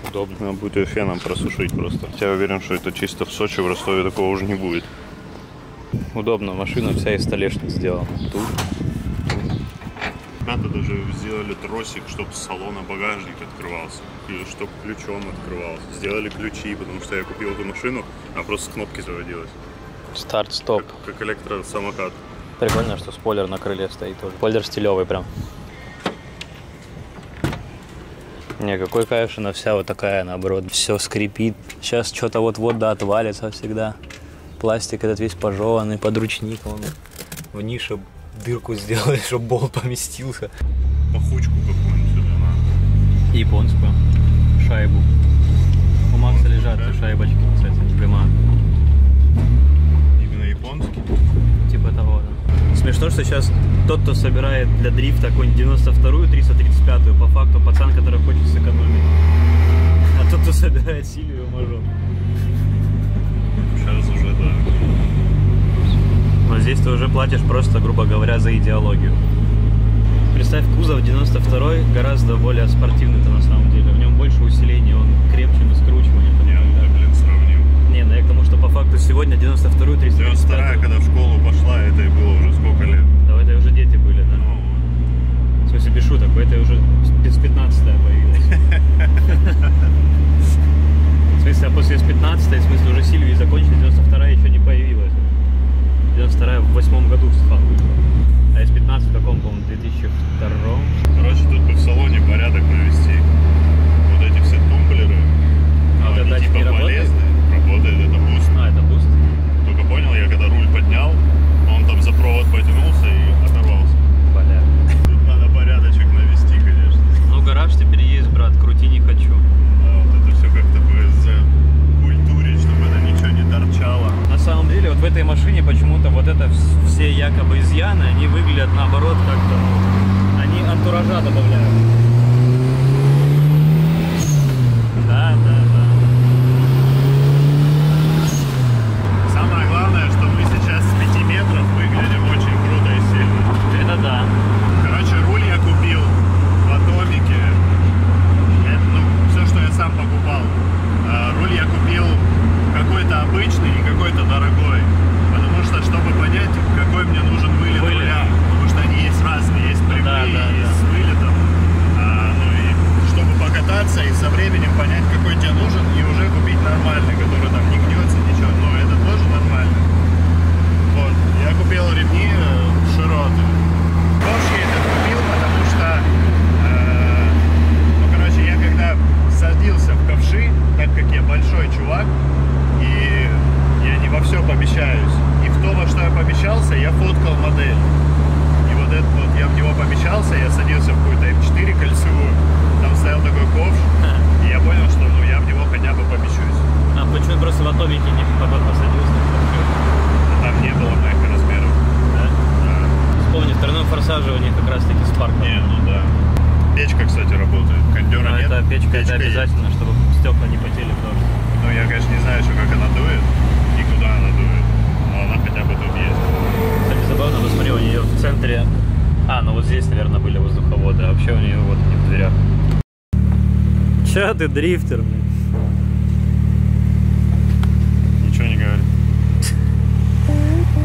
Speaker 3: Удобно. Надо будет ее феном просушить просто. Я уверен, что это чисто в Сочи, в Ростове такого уже не будет.
Speaker 9: Удобно, машина вся из столешниц сделана. Тут.
Speaker 3: ребята даже сделали тросик, чтобы с салона багажник открывался. И чтобы ключом открывался. Сделали ключи, потому что я купил эту машину, а просто с кнопки заводилась.
Speaker 9: Старт-стоп.
Speaker 3: Как электросамокат.
Speaker 9: Прикольно, что спойлер на крыле стоит тоже. Спойлер стилевый прям. Не, какой кайф, что она вся вот такая, наоборот, все скрипит. Сейчас что-то вот-вот да отвалится всегда. Пластик этот весь пожеванный, подручник, он в нише дырку сделали, чтобы болт поместился.
Speaker 3: Пахучку какую-нибудь сюда надо.
Speaker 9: Японскую шайбу. У Макса лежат шайбочки, кстати, прямо.
Speaker 3: Именно японский?
Speaker 9: Типа того, да. Смешно, что сейчас тот, кто собирает для дрифта какую-нибудь 92-ю, 335-ю, по факту пацан, который хочет сэкономить. А тот, кто собирает Сильвию, мажор.
Speaker 3: Сейчас уже, да.
Speaker 9: Но здесь ты уже платишь просто, грубо говоря, за идеологию. Представь, кузов 92-й гораздо более спортивный-то на самом деле. В нем больше усиления, он крепче на скручивании.
Speaker 3: Сравнил.
Speaker 9: Не, ну я к тому, что по факту сегодня 92-ю, 335-ю.
Speaker 3: 92-я, когда в школу пошла, это и было уже сколько лет?
Speaker 9: Да, это уже дети были, да. В смысле, без шуток, это уже с 15-я появилась. В смысле, а после S15, в смысле, уже Сильвии закончили, 92-я еще не появилась. 92-я в 8-м году в Стефан вышла. А S15 в каком, по-моему, 2002-м?
Speaker 3: Короче, тут бы в салоне порядок навести. Вот эти все тумблеры,
Speaker 9: А
Speaker 3: они типа
Speaker 9: не работает?
Speaker 3: полезные. Работает, это буст.
Speaker 9: А, это буст?
Speaker 3: Только понял, я когда руль поднял, он там за провод потянулся и оторвался.
Speaker 9: Бля.
Speaker 3: Тут надо порядочек навести, конечно.
Speaker 9: Ну, гараж теперь есть, брат, крути не хочу.
Speaker 3: Да, вот это все как-то бы закультурить, чтобы это ничего не торчало.
Speaker 9: На самом деле, вот в этой машине почему-то вот это все якобы изъяны, они выглядят наоборот как-то, они антуража добавляют. Да, да, да.
Speaker 3: Самое главное, что мы сейчас с 5 метров выглядим очень круто и сильно.
Speaker 9: Это да.
Speaker 3: Короче, руль я купил в Атомике. Это, ну, все, что я сам покупал. Руль я купил какой-то обычный и какой-то дорогой. Потому что, чтобы понять, какой мне нужен вылет руля. Потому что они есть разные. Есть прямые,
Speaker 9: Да, да,
Speaker 3: есть
Speaker 9: да.
Speaker 3: с вылетом. Ну и чтобы покататься и со временем понять, какой тебе нужен, и уже купить нормальный, который там не гнется, ничего. Но это тоже нормально. Вот. Я купил ремни широты. Ковш я этот купил, потому что, ну, короче, я когда садился в ковши, так как я большой чувак, и я не во все помещаюсь, и в то, во что я помещался, я фоткал модель. И вот этот вот, я в него помещался, я садился в какую-то М4 кольцевую, там стоял такой ковш, и я понял, что ну, я в него хотя бы помещусь.
Speaker 9: А почему просто в Атомике не посадился?
Speaker 3: Там не было моих размеров.
Speaker 9: Да? Вспомни, в тройном форсаже у них как раз таки спарк.
Speaker 3: Не, ну да. Печка, кстати, работает. Кондера
Speaker 9: Но
Speaker 3: нет.
Speaker 9: это печка, это
Speaker 3: есть.
Speaker 9: обязательно, чтобы стекла не потели в дождь.
Speaker 3: Ну, я, конечно, не знаю еще, как она дует и куда она дует, но она хотя бы тут есть.
Speaker 9: Кстати, забавно, посмотри, у нее в центре... А, ну вот здесь, наверное, были воздуховоды, а вообще у нее вот они в дверях. Че ты дрифтер, блин?
Speaker 3: Ничего не говорит.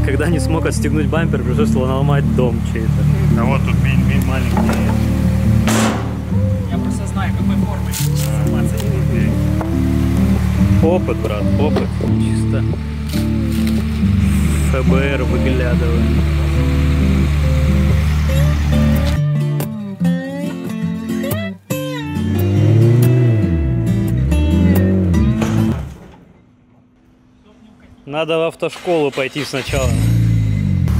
Speaker 9: Когда не смог отстегнуть бампер, пришлось ломать дом чей-то.
Speaker 3: А вот тут маленький.
Speaker 11: Я просто знаю, какой формы сниматься.
Speaker 9: Опыт, брат, опыт. Чисто. ФБР выглядывает. Надо в автошколу пойти сначала.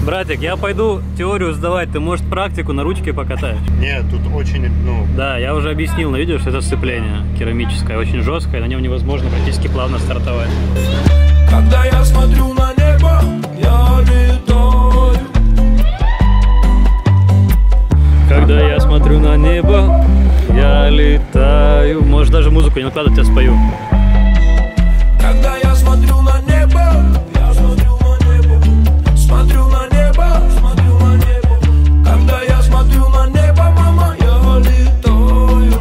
Speaker 9: Братик, я пойду теорию сдавать, ты, может, практику на ручке покатаешь?
Speaker 3: Нет, тут очень, ну...
Speaker 9: Да, я уже объяснил, но видишь, это сцепление керамическое, очень жесткое, на нем невозможно практически плавно стартовать.
Speaker 12: Когда я смотрю на небо, я летаю.
Speaker 9: Когда я смотрю на небо, я летаю. Можешь даже музыку не накладывать, я спою.
Speaker 12: Когда я смотрю на небо, я смотрю на небо. Смотрю на небо, смотрю на небо. Когда я смотрю на небо, мама, я летаю.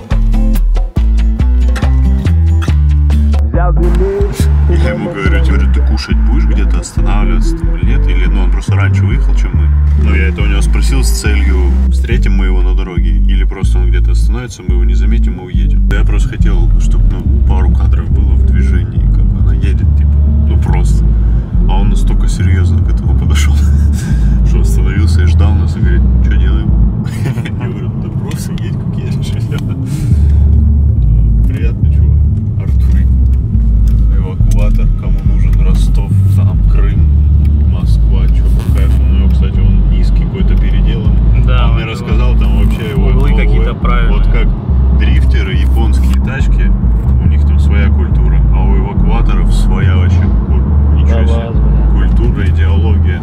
Speaker 1: Я ему говорю, теперь ты кушать будешь где-то, останавливаться в туалет или, ну, он просто раньше выехал, чем мы. Но я это у него спросил с целью, встретим мы его на дороге или просто он где-то остановится, мы его не заметим и уедем. Я просто хотел, чтобы пару кадров было в движении, как она едет, типа, ну просто. А он настолько серьезно к этому подошел, что остановился и ждал нас и говорит, что делаем? Я говорю, да просто едь, как едешь. Приятный чувак. Артурик. Эвакуатор, кому нужен Ростов, там, Крым, Москва, что по кайфу. У него, кстати, он низкий, какой-то переделан.
Speaker 9: Да,
Speaker 1: он мне рассказал, там вообще его
Speaker 9: углы какие-то правильные.
Speaker 1: Вот как дрифтеры, японские тачки, у них там своя культура, а у эвакуаторов своя вообще ничего себе. Культура, идеология.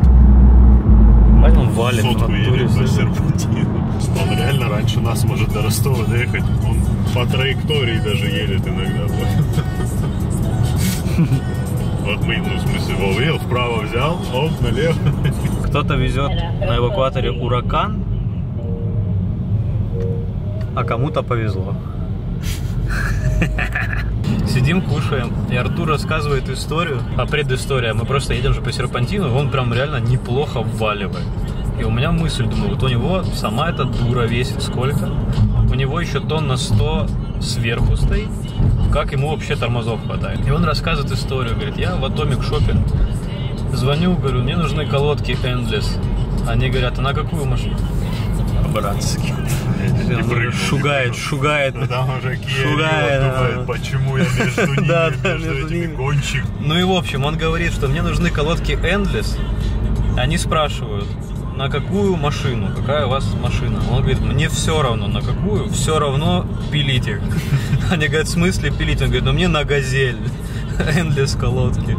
Speaker 9: Он валит
Speaker 1: Сотку
Speaker 9: на
Speaker 1: едет
Speaker 9: туре.
Speaker 1: по серпантину. Он реально раньше нас может до Ростова доехать. Он по траектории даже едет иногда. Вот мы, ну в смысле, волвел, вправо взял, оп, налево.
Speaker 9: Кто-то везет на эвакуаторе ураган, а кому-то повезло. Сидим, кушаем, и Артур рассказывает историю, а предыстория, мы просто едем же по серпантину, и он прям реально неплохо вваливает. И у меня мысль, думаю, вот у него сама эта дура весит сколько, у него еще тонна 100 сверху стоит, как ему вообще тормозов хватает. И он рассказывает историю, говорит, я в Atomic Shopping звоню, говорю, мне нужны колодки Endless. Они говорят, а на какую машину? По-братски. Шугает.
Speaker 1: Там уже думает, почему я между ними гонщик.
Speaker 9: Ну и в общем, он говорит, что мне нужны колодки Endless. Они спрашивают, на какую машину, какая у вас машина? Он говорит, мне все равно, на какую, все равно пилите. Они говорят, в смысле пилить? Он говорит, ну мне на Газель. Endless колодки.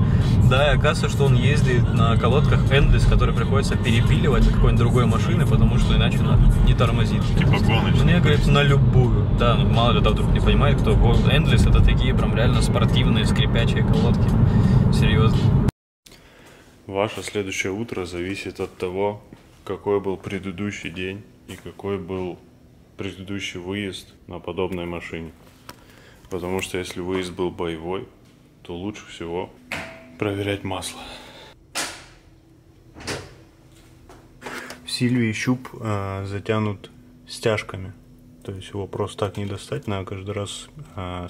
Speaker 9: Да, и оказывается, что он ездит на колодках Endless, которые приходится перепиливать для какой-нибудь другой машины, потому что иначе она не тормозит.
Speaker 1: Типа гоночная.
Speaker 9: Мне, говорит, на любую. Да, ну мало ли, да, вдруг не понимает, кто Endless, это такие прям реально спортивные, скрипячие колодки. Серьезно.
Speaker 1: Ваше следующее утро зависит от того, какой был предыдущий день и какой был предыдущий выезд на подобной машине. Потому что если выезд был боевой, то лучше всего проверять масло. В Сильвии щуп затянут стяжками. То есть его просто так не достать, надо каждый раз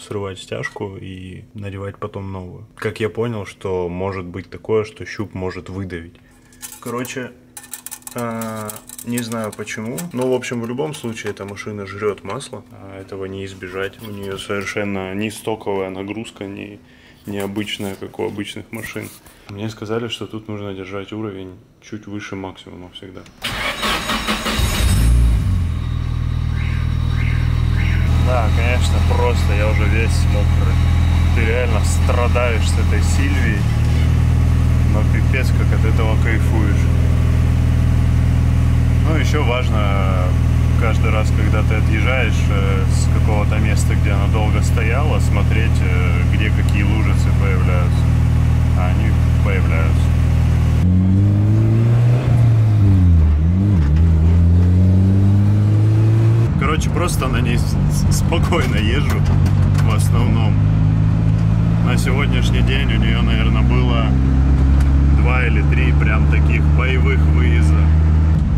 Speaker 1: срывать стяжку и надевать потом новую. Как я понял, что может быть такое, что щуп может выдавить. Короче, не знаю почему, но в общем в любом случае эта машина жрет масло, этого не избежать. У нее совершенно не стоковая нагрузка, не необычная, как у обычных машин. Мне сказали, что тут нужно держать уровень чуть выше максимума всегда. Да, конечно, просто я уже весь мокрый. Ты реально страдаешь с этой Сильвией, но пипец как от этого кайфуешь. Ну, еще важно каждый раз, когда ты отъезжаешь с какого-то места, где она долго стояла, смотреть, где какие лужицы появляются. А они появляются. Короче, просто на ней спокойно езжу в основном. На сегодняшний день у нее, наверное, было 2 или 3 прям таких боевых выезда.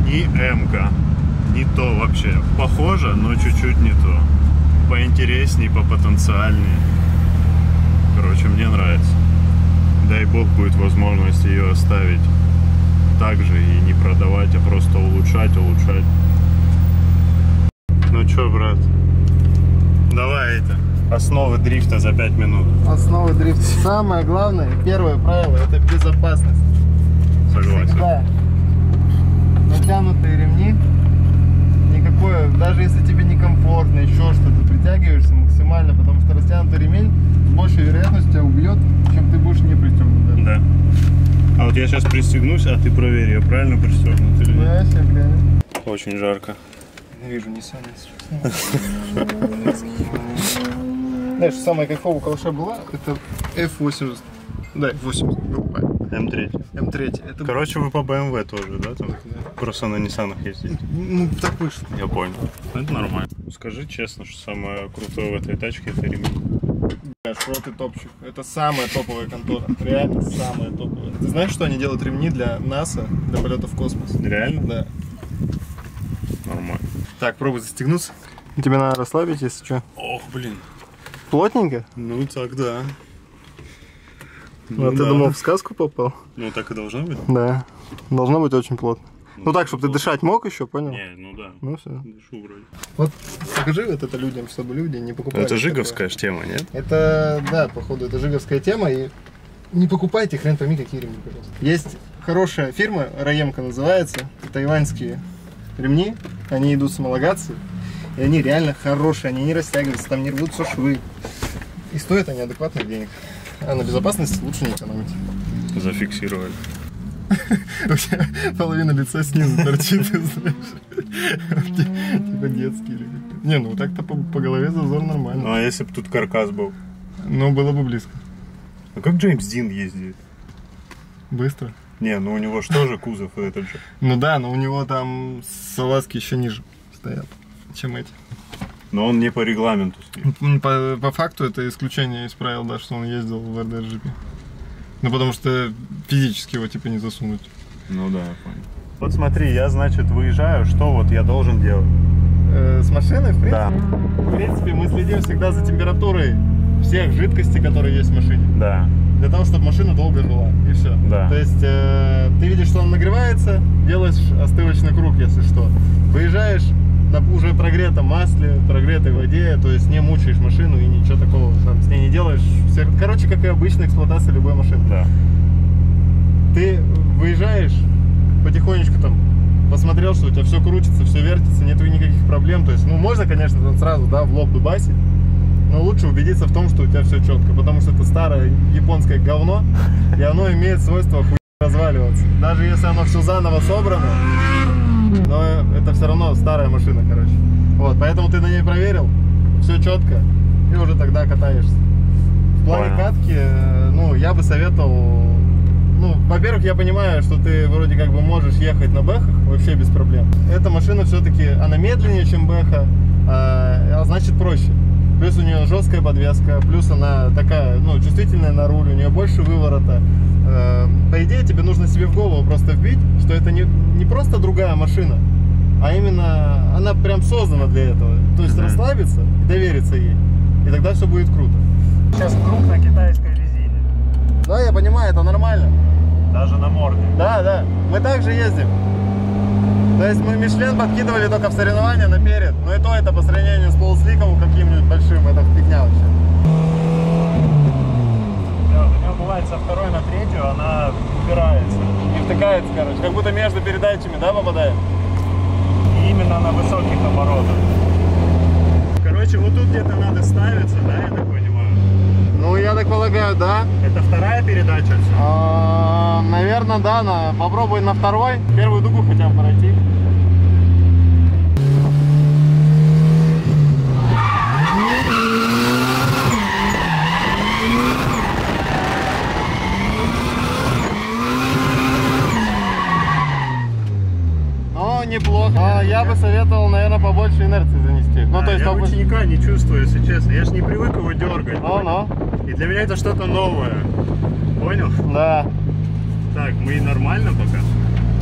Speaker 1: И М-ка. Не то вообще. Похоже, но чуть-чуть не то. Поинтересней, попотенциальней. Короче, мне нравится. Дай бог будет возможность ее оставить так же и не продавать, а просто улучшать. Ну чё, брат? Давай это. Основы дрифта за 5 минут.
Speaker 2: Основы дрифта. Самое главное, первое правило, это безопасность.
Speaker 1: Согласен.
Speaker 2: Всегда натянутые ремни. Никакое, даже если тебе некомфортно, еще что-то, притягиваешься максимально, потому что растянутый ремень с большей вероятностью тебя убьет, чем ты будешь не пристегнут.
Speaker 1: Да. А вот я сейчас пристегнусь, а ты проверь, я правильно пристегнут или нет?
Speaker 2: Да, все глянь.
Speaker 1: Очень жарко.
Speaker 2: Вижу, не сам. Знаешь, самая кайфовая калша была, это F80. Да, F80. М3. Это...
Speaker 1: Короче, вы по BMW тоже, да? Там? Просто на Ниссанах ездите.
Speaker 2: Ну, так вышло.
Speaker 1: Я понял. Это нормально. Скажи честно, что самое крутое в этой тачке — это ремень.
Speaker 2: Шрот и топчик. Это самая топовая контора. Реально самая топовая. Ты знаешь, что они делают ремни для НАСА, для полета в космос?
Speaker 3: Реально?
Speaker 2: Да.
Speaker 3: Нормально.
Speaker 2: Так, пробуй застегнуться. Тебе надо расслабить, если что.
Speaker 3: Ох, блин.
Speaker 2: Плотненько?
Speaker 3: Ну так, да.
Speaker 2: Ну, ты думал, в сказку попал?
Speaker 3: Ну так и должно быть.
Speaker 2: Да. Должно быть очень плотно. Ну так, чтобы ты дышать мог еще, понял?
Speaker 3: Не, ну да.
Speaker 2: Ну все.
Speaker 3: Дышу вроде.
Speaker 2: Вот покажи вот это людям, чтобы люди не покупали.
Speaker 3: Это жиговская ж тема, нет?
Speaker 2: Это, да, походу, это жиговская тема. И не покупайте хрен пойми какие ремни, пожалуйста. Есть хорошая фирма, Раемка называется. Тайваньские ремни. Они идут с homологацией. И они реально хорошие, они не растягиваются, там не рвутся швы. И стоят они адекватных денег. А на безопасности лучше не экономить.
Speaker 3: Зафиксировали.
Speaker 2: У тебя половина лица снизу торчит, ты знаешь. Типа детский или как-то. Не, ну так-то по голове зазор нормально.
Speaker 3: Ну а если бы тут каркас был?
Speaker 2: Ну, было бы близко.
Speaker 3: А как Джеймс Дин ездит?
Speaker 2: Быстро.
Speaker 3: Не, ну у него же тоже кузов этот же.
Speaker 2: Ну да, но у него там салазки еще ниже стоят, чем эти.
Speaker 3: Но он не по регламенту стоит.
Speaker 2: По факту это исключение из правил, да, что он ездил в РДР-GP. Ну потому что физически его типа не засунуть.
Speaker 3: Ну да, я понял. Вот смотри, я, значит, выезжаю, что вот я должен делать?
Speaker 2: С машиной, в принципе?
Speaker 3: Да.
Speaker 2: В принципе, мы следим всегда за температурой всех жидкостей, которые есть в машине.
Speaker 3: Да.
Speaker 2: Для того, чтобы машина долго жила, и все.
Speaker 3: Да.
Speaker 2: То есть ты видишь, что он нагревается, делаешь остывочный круг, если что. Выезжаешь на уже прогретом масле, прогретой воде, то есть не мучаешь машину и ничего такого там с ней не делаешь. Короче, как и обычная эксплуатация любой машины.
Speaker 3: Да.
Speaker 2: Ты выезжаешь потихонечку там, посмотрел, что у тебя все крутится, все вертится, нету никаких проблем. То есть, ну, можно, конечно, там сразу, да, в лоб дубасить, но лучше убедиться в том, что у тебя все четко, потому что это старое японское говно, и оно имеет свойство хуй разваливаться. Даже если оно все заново собрано, но это все равно старая машина, короче. Вот, поэтому ты на ней проверил, все четко, и уже тогда катаешься. В плане катки, ну, я бы советовал, ну, во-первых, я понимаю, что ты вроде как бы можешь ехать на бэхах вообще без проблем. Эта машина все-таки, она медленнее, чем бэха, а значит проще. Плюс у нее жесткая подвеска, плюс она такая, ну, чувствительная на руль, у нее больше выворота. По идее, тебе нужно себе в голову просто вбить, что это не просто другая машина, а именно она прям создана для этого. То есть расслабиться и довериться ей, и тогда все будет круто.
Speaker 9: Сейчас круг на китайской резине.
Speaker 2: Да, я понимаю, это нормально.
Speaker 9: Даже на морде.
Speaker 2: Да, да, мы также ездим. То есть мы Мишлен подкидывали только в соревнования наперед, но и то это по сравнению с полусликом каким-нибудь большим, это фигня вообще.
Speaker 9: У нее бывает со второй на третью, она упирается.
Speaker 2: И втыкается, короче, как будто между передачами, да, попадает?
Speaker 9: И именно на высоких оборотах.
Speaker 3: Короче, вот тут где-то надо ставиться, да, я так понимаю?
Speaker 2: Ну, я так полагаю, да.
Speaker 3: Это вторая передача?
Speaker 2: Наверное, да. Попробуй на второй. Первую дугу хотя бы пройти. Ну, неплохо. Я бы советовал, наверное, побольше инерции занести. Ну, то есть,
Speaker 3: я ручника не чувствую, если честно. Я же не привык его дергать. И для меня это что-то новое. Понял?
Speaker 2: Да.
Speaker 3: Так, мы нормально пока?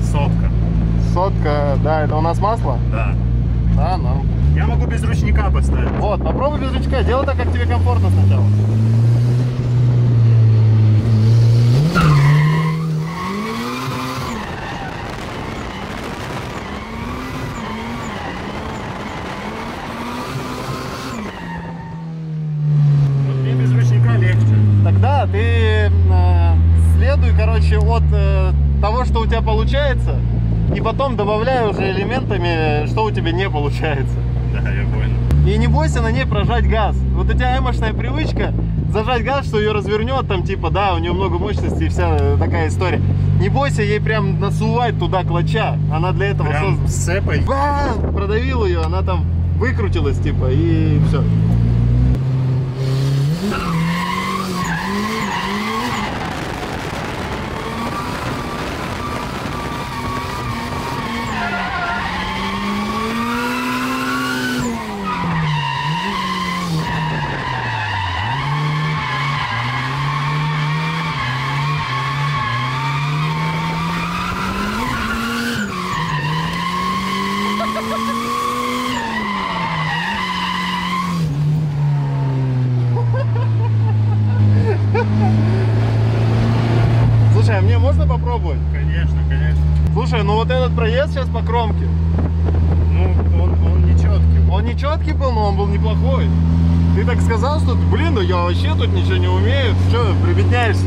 Speaker 3: Сотка.
Speaker 2: Сотка, да, это у нас масло?
Speaker 3: Да.
Speaker 2: Да, ну.
Speaker 3: Я могу без ручника поставить.
Speaker 2: Вот, попробуй без ручника, делай так, как тебе комфортно сначала.
Speaker 3: Мне без ручника легче.
Speaker 2: Тогда ты следуй, короче, от того, что у тебя получается, и потом добавляй уже элементами, что у тебя не получается.
Speaker 3: Да, я понял.
Speaker 2: И не бойся на ней прожать газ. Вот у тебя эмошная привычка зажать газ, что ее развернет, там типа, да, у нее много мощности и вся такая история. Не бойся ей прям насувать туда клатча. Она для этого
Speaker 3: создана. С цепой?
Speaker 2: Продавил ее, она там выкрутилась, типа, и все. попробовать?
Speaker 3: Конечно, конечно.
Speaker 2: Слушай, ну вот этот проезд сейчас по кромке.
Speaker 3: Ну, он не четкий.
Speaker 2: Он не четкий был, но он был неплохой. Ты так сказал, что, блин, да я вообще тут ничего не умею. Ты что, прибедняешься?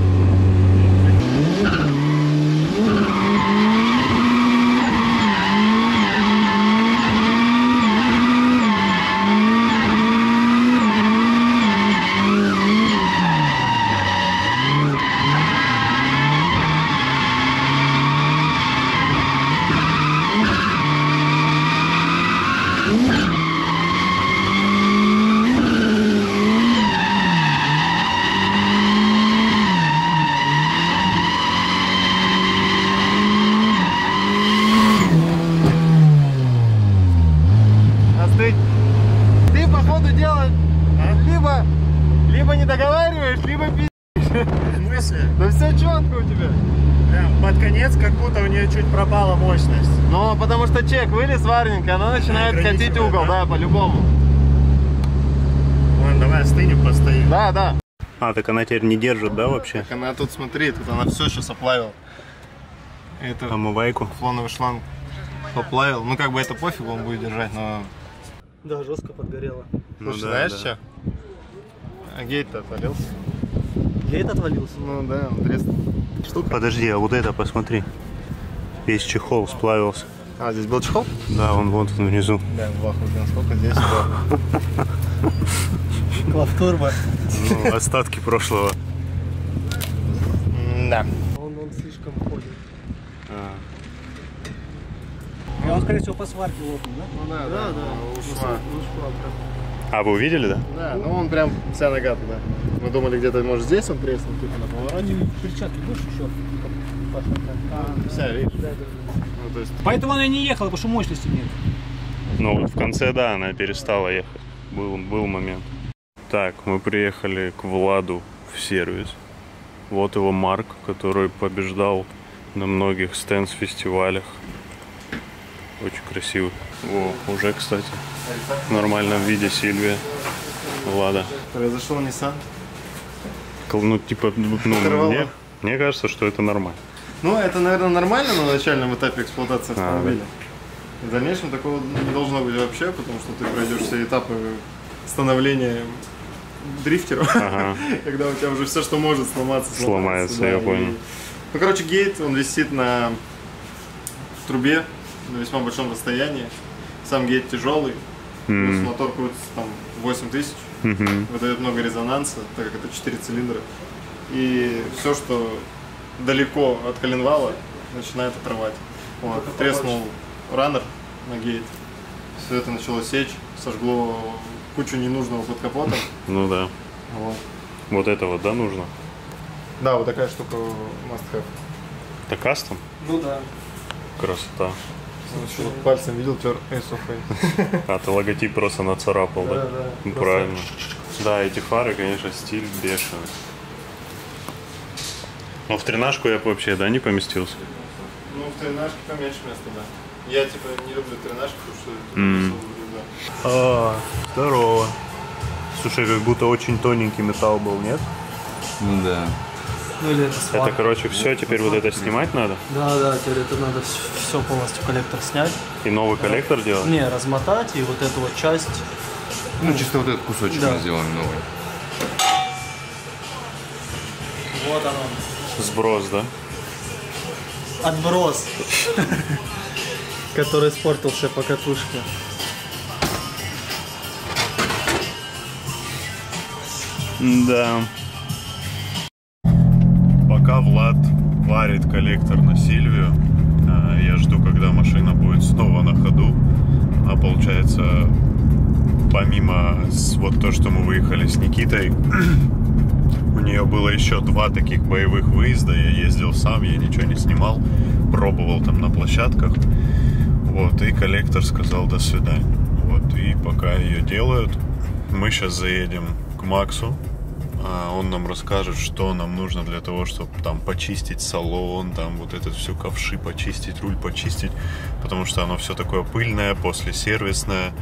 Speaker 2: Ты по ходу дела либо не договариваешь, либо пи***ешь.
Speaker 3: В смысле?
Speaker 2: Да все четко у тебя.
Speaker 3: Прям под конец как будто у нее чуть пропала мощность.
Speaker 2: Ну, потому что чек вылез варенька, она начинает катить угол, да, по-любому.
Speaker 3: Ладно, давай остынем, постоим.
Speaker 2: Да, да.
Speaker 3: А, так она теперь не держит, да, вообще?
Speaker 2: Так она тут, смотри, тут она все сейчас оплавила. Это
Speaker 3: омывайку.
Speaker 2: Флоновый шланг поплавил. Ну, как бы это пофигу, он будет держать, но...
Speaker 9: Да, жестко подгорело.
Speaker 2: Слушай, знаешь что? А гейт-то отвалился.
Speaker 9: Гейт отвалился?
Speaker 2: Ну да, он треснул.
Speaker 3: Штука. Подожди, а вот это посмотри. Весь чехол сплавился.
Speaker 2: А, здесь был чехол?
Speaker 3: Да, он вот внизу.
Speaker 2: Да, блин, сколько здесь было.
Speaker 9: Клавтурбо.
Speaker 3: Ну, остатки прошлого.
Speaker 2: Да.
Speaker 9: Он слишком ходит. И он, скорее всего, по сварке лопнул, да?
Speaker 2: Ну да, ушла.
Speaker 3: А вы увидели, да?
Speaker 2: Да, ну он прям вся нога туда. Мы думали, где-то, может, здесь он треснул, типа на повороте.
Speaker 9: Перчатки будешь еще?
Speaker 2: Вся, видишь? Ну, то есть...
Speaker 11: Поэтому она и не ехала, потому что мощности нет.
Speaker 3: Ну вот в конце, да, она перестала ехать. Был момент. Так, мы приехали к Владу в сервис. Вот его Марк, который побеждал на многих стенс-фестивалях. Очень красивый. О, уже, кстати, в нормальном виде Сильвия. Влада.
Speaker 2: Произошел Nissan.
Speaker 3: Ну, типа, мне кажется, что это нормально.
Speaker 2: Ну, это, наверное, нормально на начальном этапе эксплуатации автомобиля. В дальнейшем такого не должно быть вообще, потому что ты пройдешь все этапы становления дрифтером, когда у тебя уже все, что может сломаться,
Speaker 3: сломается, я понял.
Speaker 2: Ну, короче, гейт, он висит на трубе на весьма большом расстоянии. Сам гейт тяжелый, плюс мотор крутится там 8000, выдает много резонанса, так как это 4 цилиндра. И все, что далеко от коленвала, начинает отрывать. Вот. Треснул раннер на гейт, все это начало сечь, сожгло кучу ненужного под капотом.
Speaker 3: Ну да. Вот это вот, да, нужно?
Speaker 2: Да, вот такая штука must have.
Speaker 3: Это кастом?
Speaker 9: Ну да.
Speaker 3: Красота.
Speaker 2: Пальцем видел, тер Ace of Face.
Speaker 3: А ты логотип просто нацарапал, да?
Speaker 2: Да.
Speaker 3: Правильно. Да, эти фары, конечно, стиль бешеный. Но в тренажку я бы вообще, да, не поместился?
Speaker 2: Ну, в тренажке поменьше места, да. Я, типа, не люблю тренажки, потому что это
Speaker 3: здорово. Слушай, как будто очень тоненький металл был, нет?
Speaker 13: Ну да.
Speaker 9: Ну или
Speaker 3: это, короче, все, теперь вот это снимать надо?
Speaker 9: Да, теперь это надо все полностью коллектор снять.
Speaker 3: И новый коллектор делать?
Speaker 9: Не, размотать и вот эту вот часть.
Speaker 13: Ну, чисто вот этот кусочек мы сделаем новый.
Speaker 9: Вот оно.
Speaker 3: Сброс, да?
Speaker 9: Отброс. Который испортился по катушке.
Speaker 3: Да. Пока Влад варит коллектор на Сильвию, я жду, когда машина будет снова на ходу. А получается, помимо вот то, что мы выехали с Никитой, у нее было еще 2 таких боевых выезда. Я ездил сам, я ничего не снимал, пробовал там на площадках. Вот, и коллектор сказал до свидания. Вот, и пока ее делают, мы сейчас заедем к Максу. Он нам расскажет, что нам нужно для того, чтобы там почистить салон, там вот этот все ковши почистить, руль почистить, потому что оно все такое пыльное, послесервисное.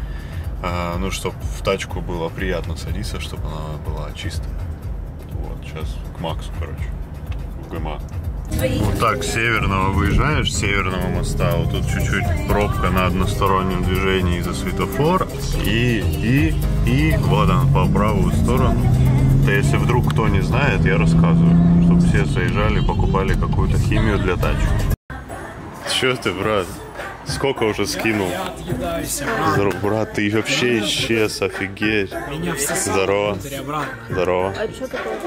Speaker 3: Ну, чтобы в тачку было приятно садиться, чтобы она была чистая. Вот, сейчас к Максу, короче, в ГМА. Вот так с северного выезжаешь, с северного моста, вот тут чуть-чуть пробка на одностороннем движении из-за светофора, и вот он по правую сторону. Да если вдруг кто не знает, я рассказываю, чтобы все заезжали, покупали какую-то химию для тачки. Чё ты, брат? Сколько уже скинул?
Speaker 11: Я отъедаюсь.
Speaker 3: Здорово, брат, ты вообще исчез, офигеть.
Speaker 11: Меня всосало.
Speaker 3: Здорово. Здорово.
Speaker 14: А что такое?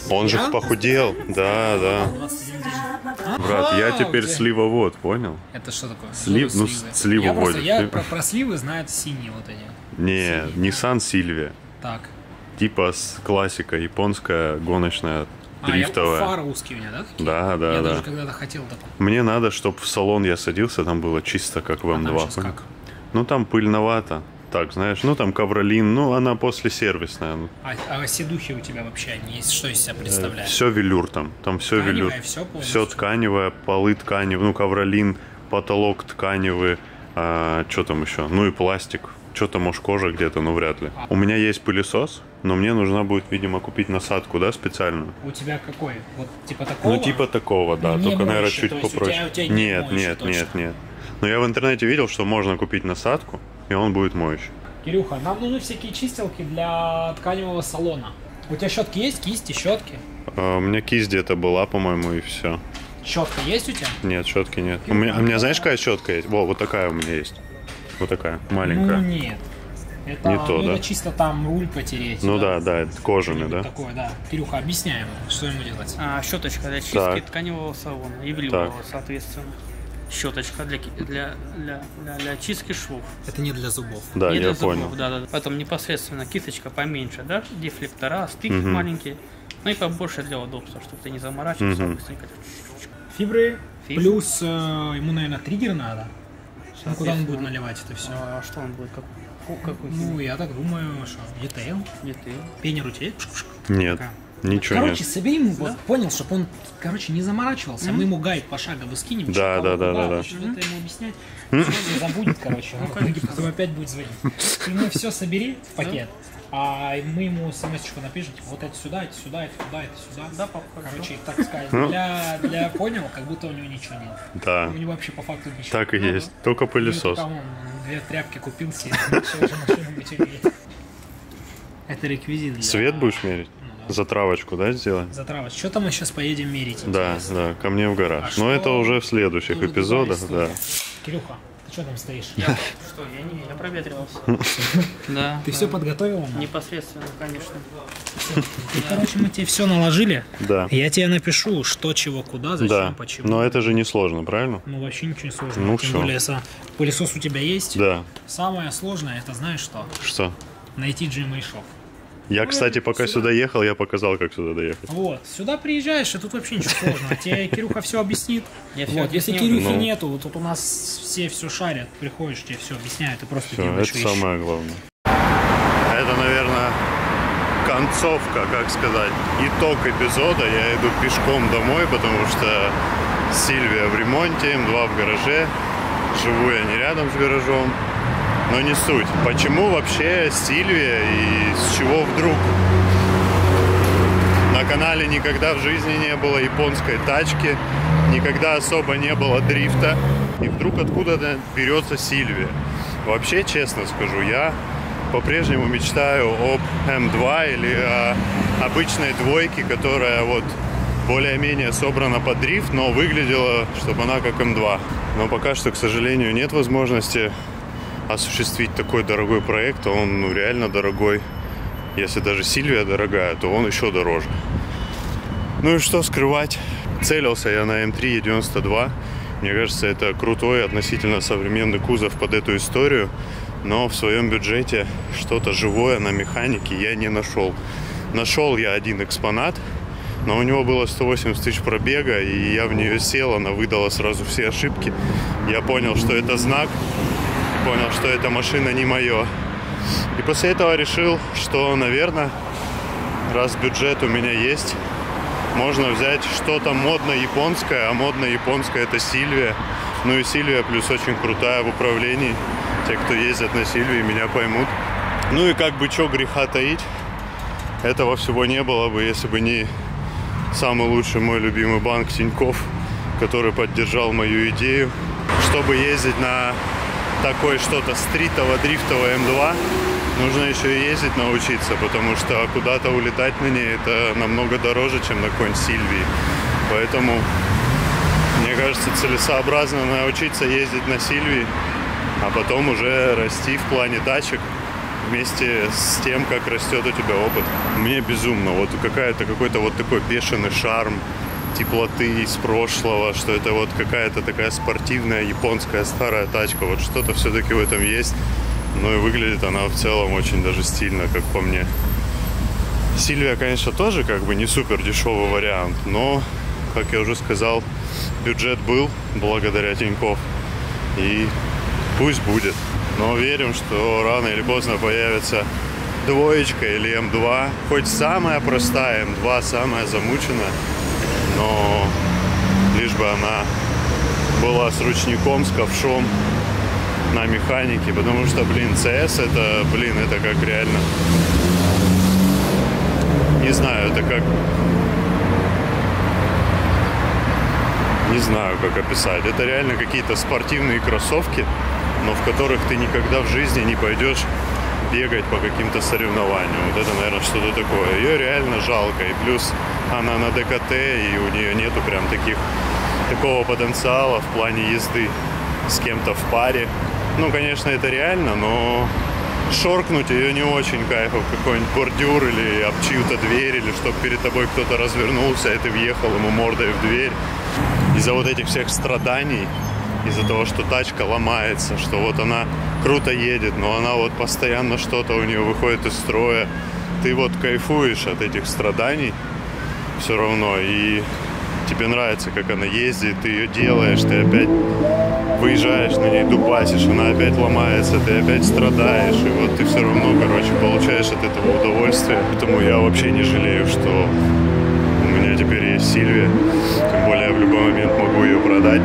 Speaker 3: Он же похудел. Да, да. Брат, я теперь сливовод, понял?
Speaker 11: Это что такое?
Speaker 3: Сливу водишь.
Speaker 11: Я про сливы знаю синие вот эти.
Speaker 3: Не, Nissan Silvia.
Speaker 11: Так.
Speaker 3: Типа классика, японская, гоночная, дрифтовая.
Speaker 11: Фары узкие у меня, да?
Speaker 3: Да, да,
Speaker 11: я
Speaker 3: да.
Speaker 11: даже когда-то хотел такой.
Speaker 3: Мне надо, чтобы в салон я садился, там было чисто, как в М2.
Speaker 11: Там как?
Speaker 3: Ну, там пыльновато. Так, знаешь, ну, там ковролин, ну, она послесервисная.
Speaker 11: А сидухи у тебя вообще они есть? Что из себя представляют?
Speaker 3: Все велюр там все велюр. Все тканевое, полы тканевые, ну, ковролин, потолок тканевый, что там еще? Ну, и пластик. Что-то, может, кожа где-то, но вряд ли. У меня есть пылесос, но мне нужна будет, видимо, купить насадку, да, специальную.
Speaker 11: У тебя какой? Вот типа такого?
Speaker 3: Ну, типа такого, да, только, наверное, чуть попроще. Нет. Но я в интернете видел, что можно купить насадку, и он будет моющий.
Speaker 11: Кирюха, нам нужны всякие чистилки для тканевого салона. У тебя щетки есть? Кисти, щетки?
Speaker 3: У меня кисть где-то была, по-моему, и все.
Speaker 11: Щетка есть у тебя?
Speaker 3: Нет, щетки нет. У меня знаешь, какая щетка есть? Вот такая у меня есть. Вот такая, маленькая.
Speaker 11: Ну нет. Это,
Speaker 3: не то, да?
Speaker 11: Это чисто там руль потереть.
Speaker 3: Ну да, это кожаный, да?
Speaker 11: Такое, да. Кирюха, объясняем, что ему делать.
Speaker 15: Щеточка для чистки тканевого салона и велюрового, соответственно. Щеточка для чистки швов.
Speaker 11: Это не для зубов.
Speaker 3: Да,
Speaker 15: не
Speaker 3: я
Speaker 15: для
Speaker 3: понял.
Speaker 15: Зубов, да. Потом непосредственно кисточка поменьше, да? Дефлектора, стыки маленькие. Ну и побольше для удобства, чтобы ты не заморачивался.
Speaker 11: Фибры. Плюс ему, наверное, триггер надо. Ну, куда он будет наливать это все?
Speaker 15: А что он будет? Какой
Speaker 11: ну, я так думаю, что детейл. Пенер у тебя есть?
Speaker 3: Нет, ничего
Speaker 11: короче, собери ему, вот, понял, чтобы он, не заморачивался. Мы ему гайд пошагово скинем.
Speaker 3: Да.
Speaker 11: Что-то ему объяснять. Он забудет, потом опять будет звонить. Ты ему все собери в пакет. А мы ему смс-очку напишем, типа, вот это сюда, это сюда, это туда, это сюда. Да, короче, так сказать, для понял, как будто у него ничего нет.
Speaker 3: Да.
Speaker 11: У него вообще по факту ничего.
Speaker 3: Так и есть, только пылесос.
Speaker 11: Он 2 тряпки купил себе, все уже машину материть. Это реквизит.
Speaker 3: Свет будешь мерить? Затравочку, да, сделать?
Speaker 11: Затравочку. Что-то мы сейчас поедем мерить.
Speaker 3: Да, ко мне в гараж. Но это уже в следующих эпизодах, да.
Speaker 11: Кирюха, ты что там стоишь?
Speaker 15: Я проветривался. Да.
Speaker 11: Ты все подготовил?
Speaker 15: Непосредственно, конечно.
Speaker 11: Короче, мы тебе все наложили.
Speaker 3: Да.
Speaker 11: Я тебе напишу, что, чего, куда, зачем, почему.
Speaker 3: Но это же не сложно, правильно?
Speaker 11: Ну, вообще ничего не сложно.
Speaker 3: Ну,
Speaker 11: тем более, пылесос у тебя есть.
Speaker 3: Да.
Speaker 11: Самое сложное, это знаешь что?
Speaker 3: Что?
Speaker 11: Найти GMA Shop.
Speaker 3: Я, кстати, пока сюда ехал, я показал, как сюда доехать.
Speaker 11: Вот, сюда приезжаешь, и тут вообще ничего сложного. Тебе Кирюха все объяснит. Вот, если Кирюхи нету, тут у нас все шарят. Приходишь, тебе все объясняют, и просто делаешь
Speaker 3: это
Speaker 11: вещи.
Speaker 3: самое главное. Это, наверное, концовка, как сказать, итог эпизода. Я иду пешком домой, потому что Сильвия в ремонте, М2 в гараже. Живу я не рядом с гаражом. Но не суть. Почему вообще Сильвия и с чего вдруг? На канале никогда в жизни не было японской тачки, никогда особо не было дрифта. И вдруг откуда-то берется Сильвия. Вообще, честно скажу, я по-прежнему мечтаю об М2 или о обычной двойке, которая вот более-менее собрана под дрифт, но выглядела, чтобы она как М2. Но пока что, к сожалению, нет возможности осуществить такой дорогой проект. Он реально дорогой. Если даже Сильвия дорогая, то он еще дороже. Ну и что скрывать? Целился я на М3 E92. Мне кажется, это крутой относительно современный кузов под эту историю. Но в своем бюджете что-то живое на механике я не нашел. Нашел я один экспонат, но у него было 180 тысяч пробега, и я в нее сел, она выдала сразу все ошибки. Я понял, что это знак. Понял, что эта машина не мое. И после этого решил, что, наверное, раз бюджет у меня есть, можно взять что-то модно-японское, а модно-японское это Сильвия. Ну и Сильвия плюс очень крутая в управлении. Те, кто ездят на Сильвии, меня поймут. Ну и как бы что греха таить, этого всего не было бы, если бы не самый лучший мой любимый банк Тинькофф, который поддержал мою идею. Чтобы ездить на такой что-то стритово-дрифтовое М2, нужно еще и ездить научиться, потому что куда-то улетать на ней это намного дороже, чем на какой-нибудь Сильвии. Поэтому, мне кажется, целесообразно научиться ездить на Сильвии, а потом уже расти в плане тачек вместе с тем, как растет у тебя опыт. Мне безумно, вот какой-то вот такой бешеный шарм теплоты из прошлого, что это вот какая-то такая спортивная японская старая тачка, вот что-то все-таки в этом есть. Ну и выглядит она в целом очень даже стильно, как по мне. Сильвия, конечно, тоже как бы не супер дешевый вариант, но, как я уже сказал, бюджет был благодаря Тинькофф, и пусть будет. Но верим, что рано или поздно появится двоечка или М2, хоть самая простая М2, самая замученная, но лишь бы она была с ручником, с ковшом, на механике, потому что, CS это как реально, не знаю, это как, не знаю, как описать, это реально какие-то спортивные кроссовки, но в которых ты никогда в жизни не пойдешь бегать по каким-то соревнованиям. Вот это, наверное, что-то такое. Ее реально жалко. И плюс она на ДКТ, и у нее нету прям такого потенциала в плане езды с кем-то в паре. Ну, конечно, это реально, но шоркнуть ее не очень кайфов. Какой-нибудь бордюр или об чью-то дверь, или чтобы перед тобой кто-то развернулся, и ты въехал ему мордой в дверь. Из-за вот этих всех страданий, из-за того, что тачка ломается, что вот она круто едет, но она вот постоянно что-то у нее выходит из строя. Ты вот кайфуешь от этих страданий все равно, и тебе нравится, как она ездит, ты ее делаешь, ты опять выезжаешь на ней, дубасишь, она опять ломается, ты опять страдаешь, и вот ты все равно, получаешь от этого удовольствие. Поэтому я вообще не жалею, что у меня теперь есть Сильвия, тем более я в любой момент могу ее продать.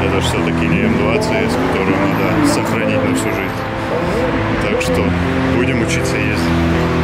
Speaker 3: Это все-таки не М2 CS, которую надо сохранить на всю жизнь. Так что будем учиться ездить.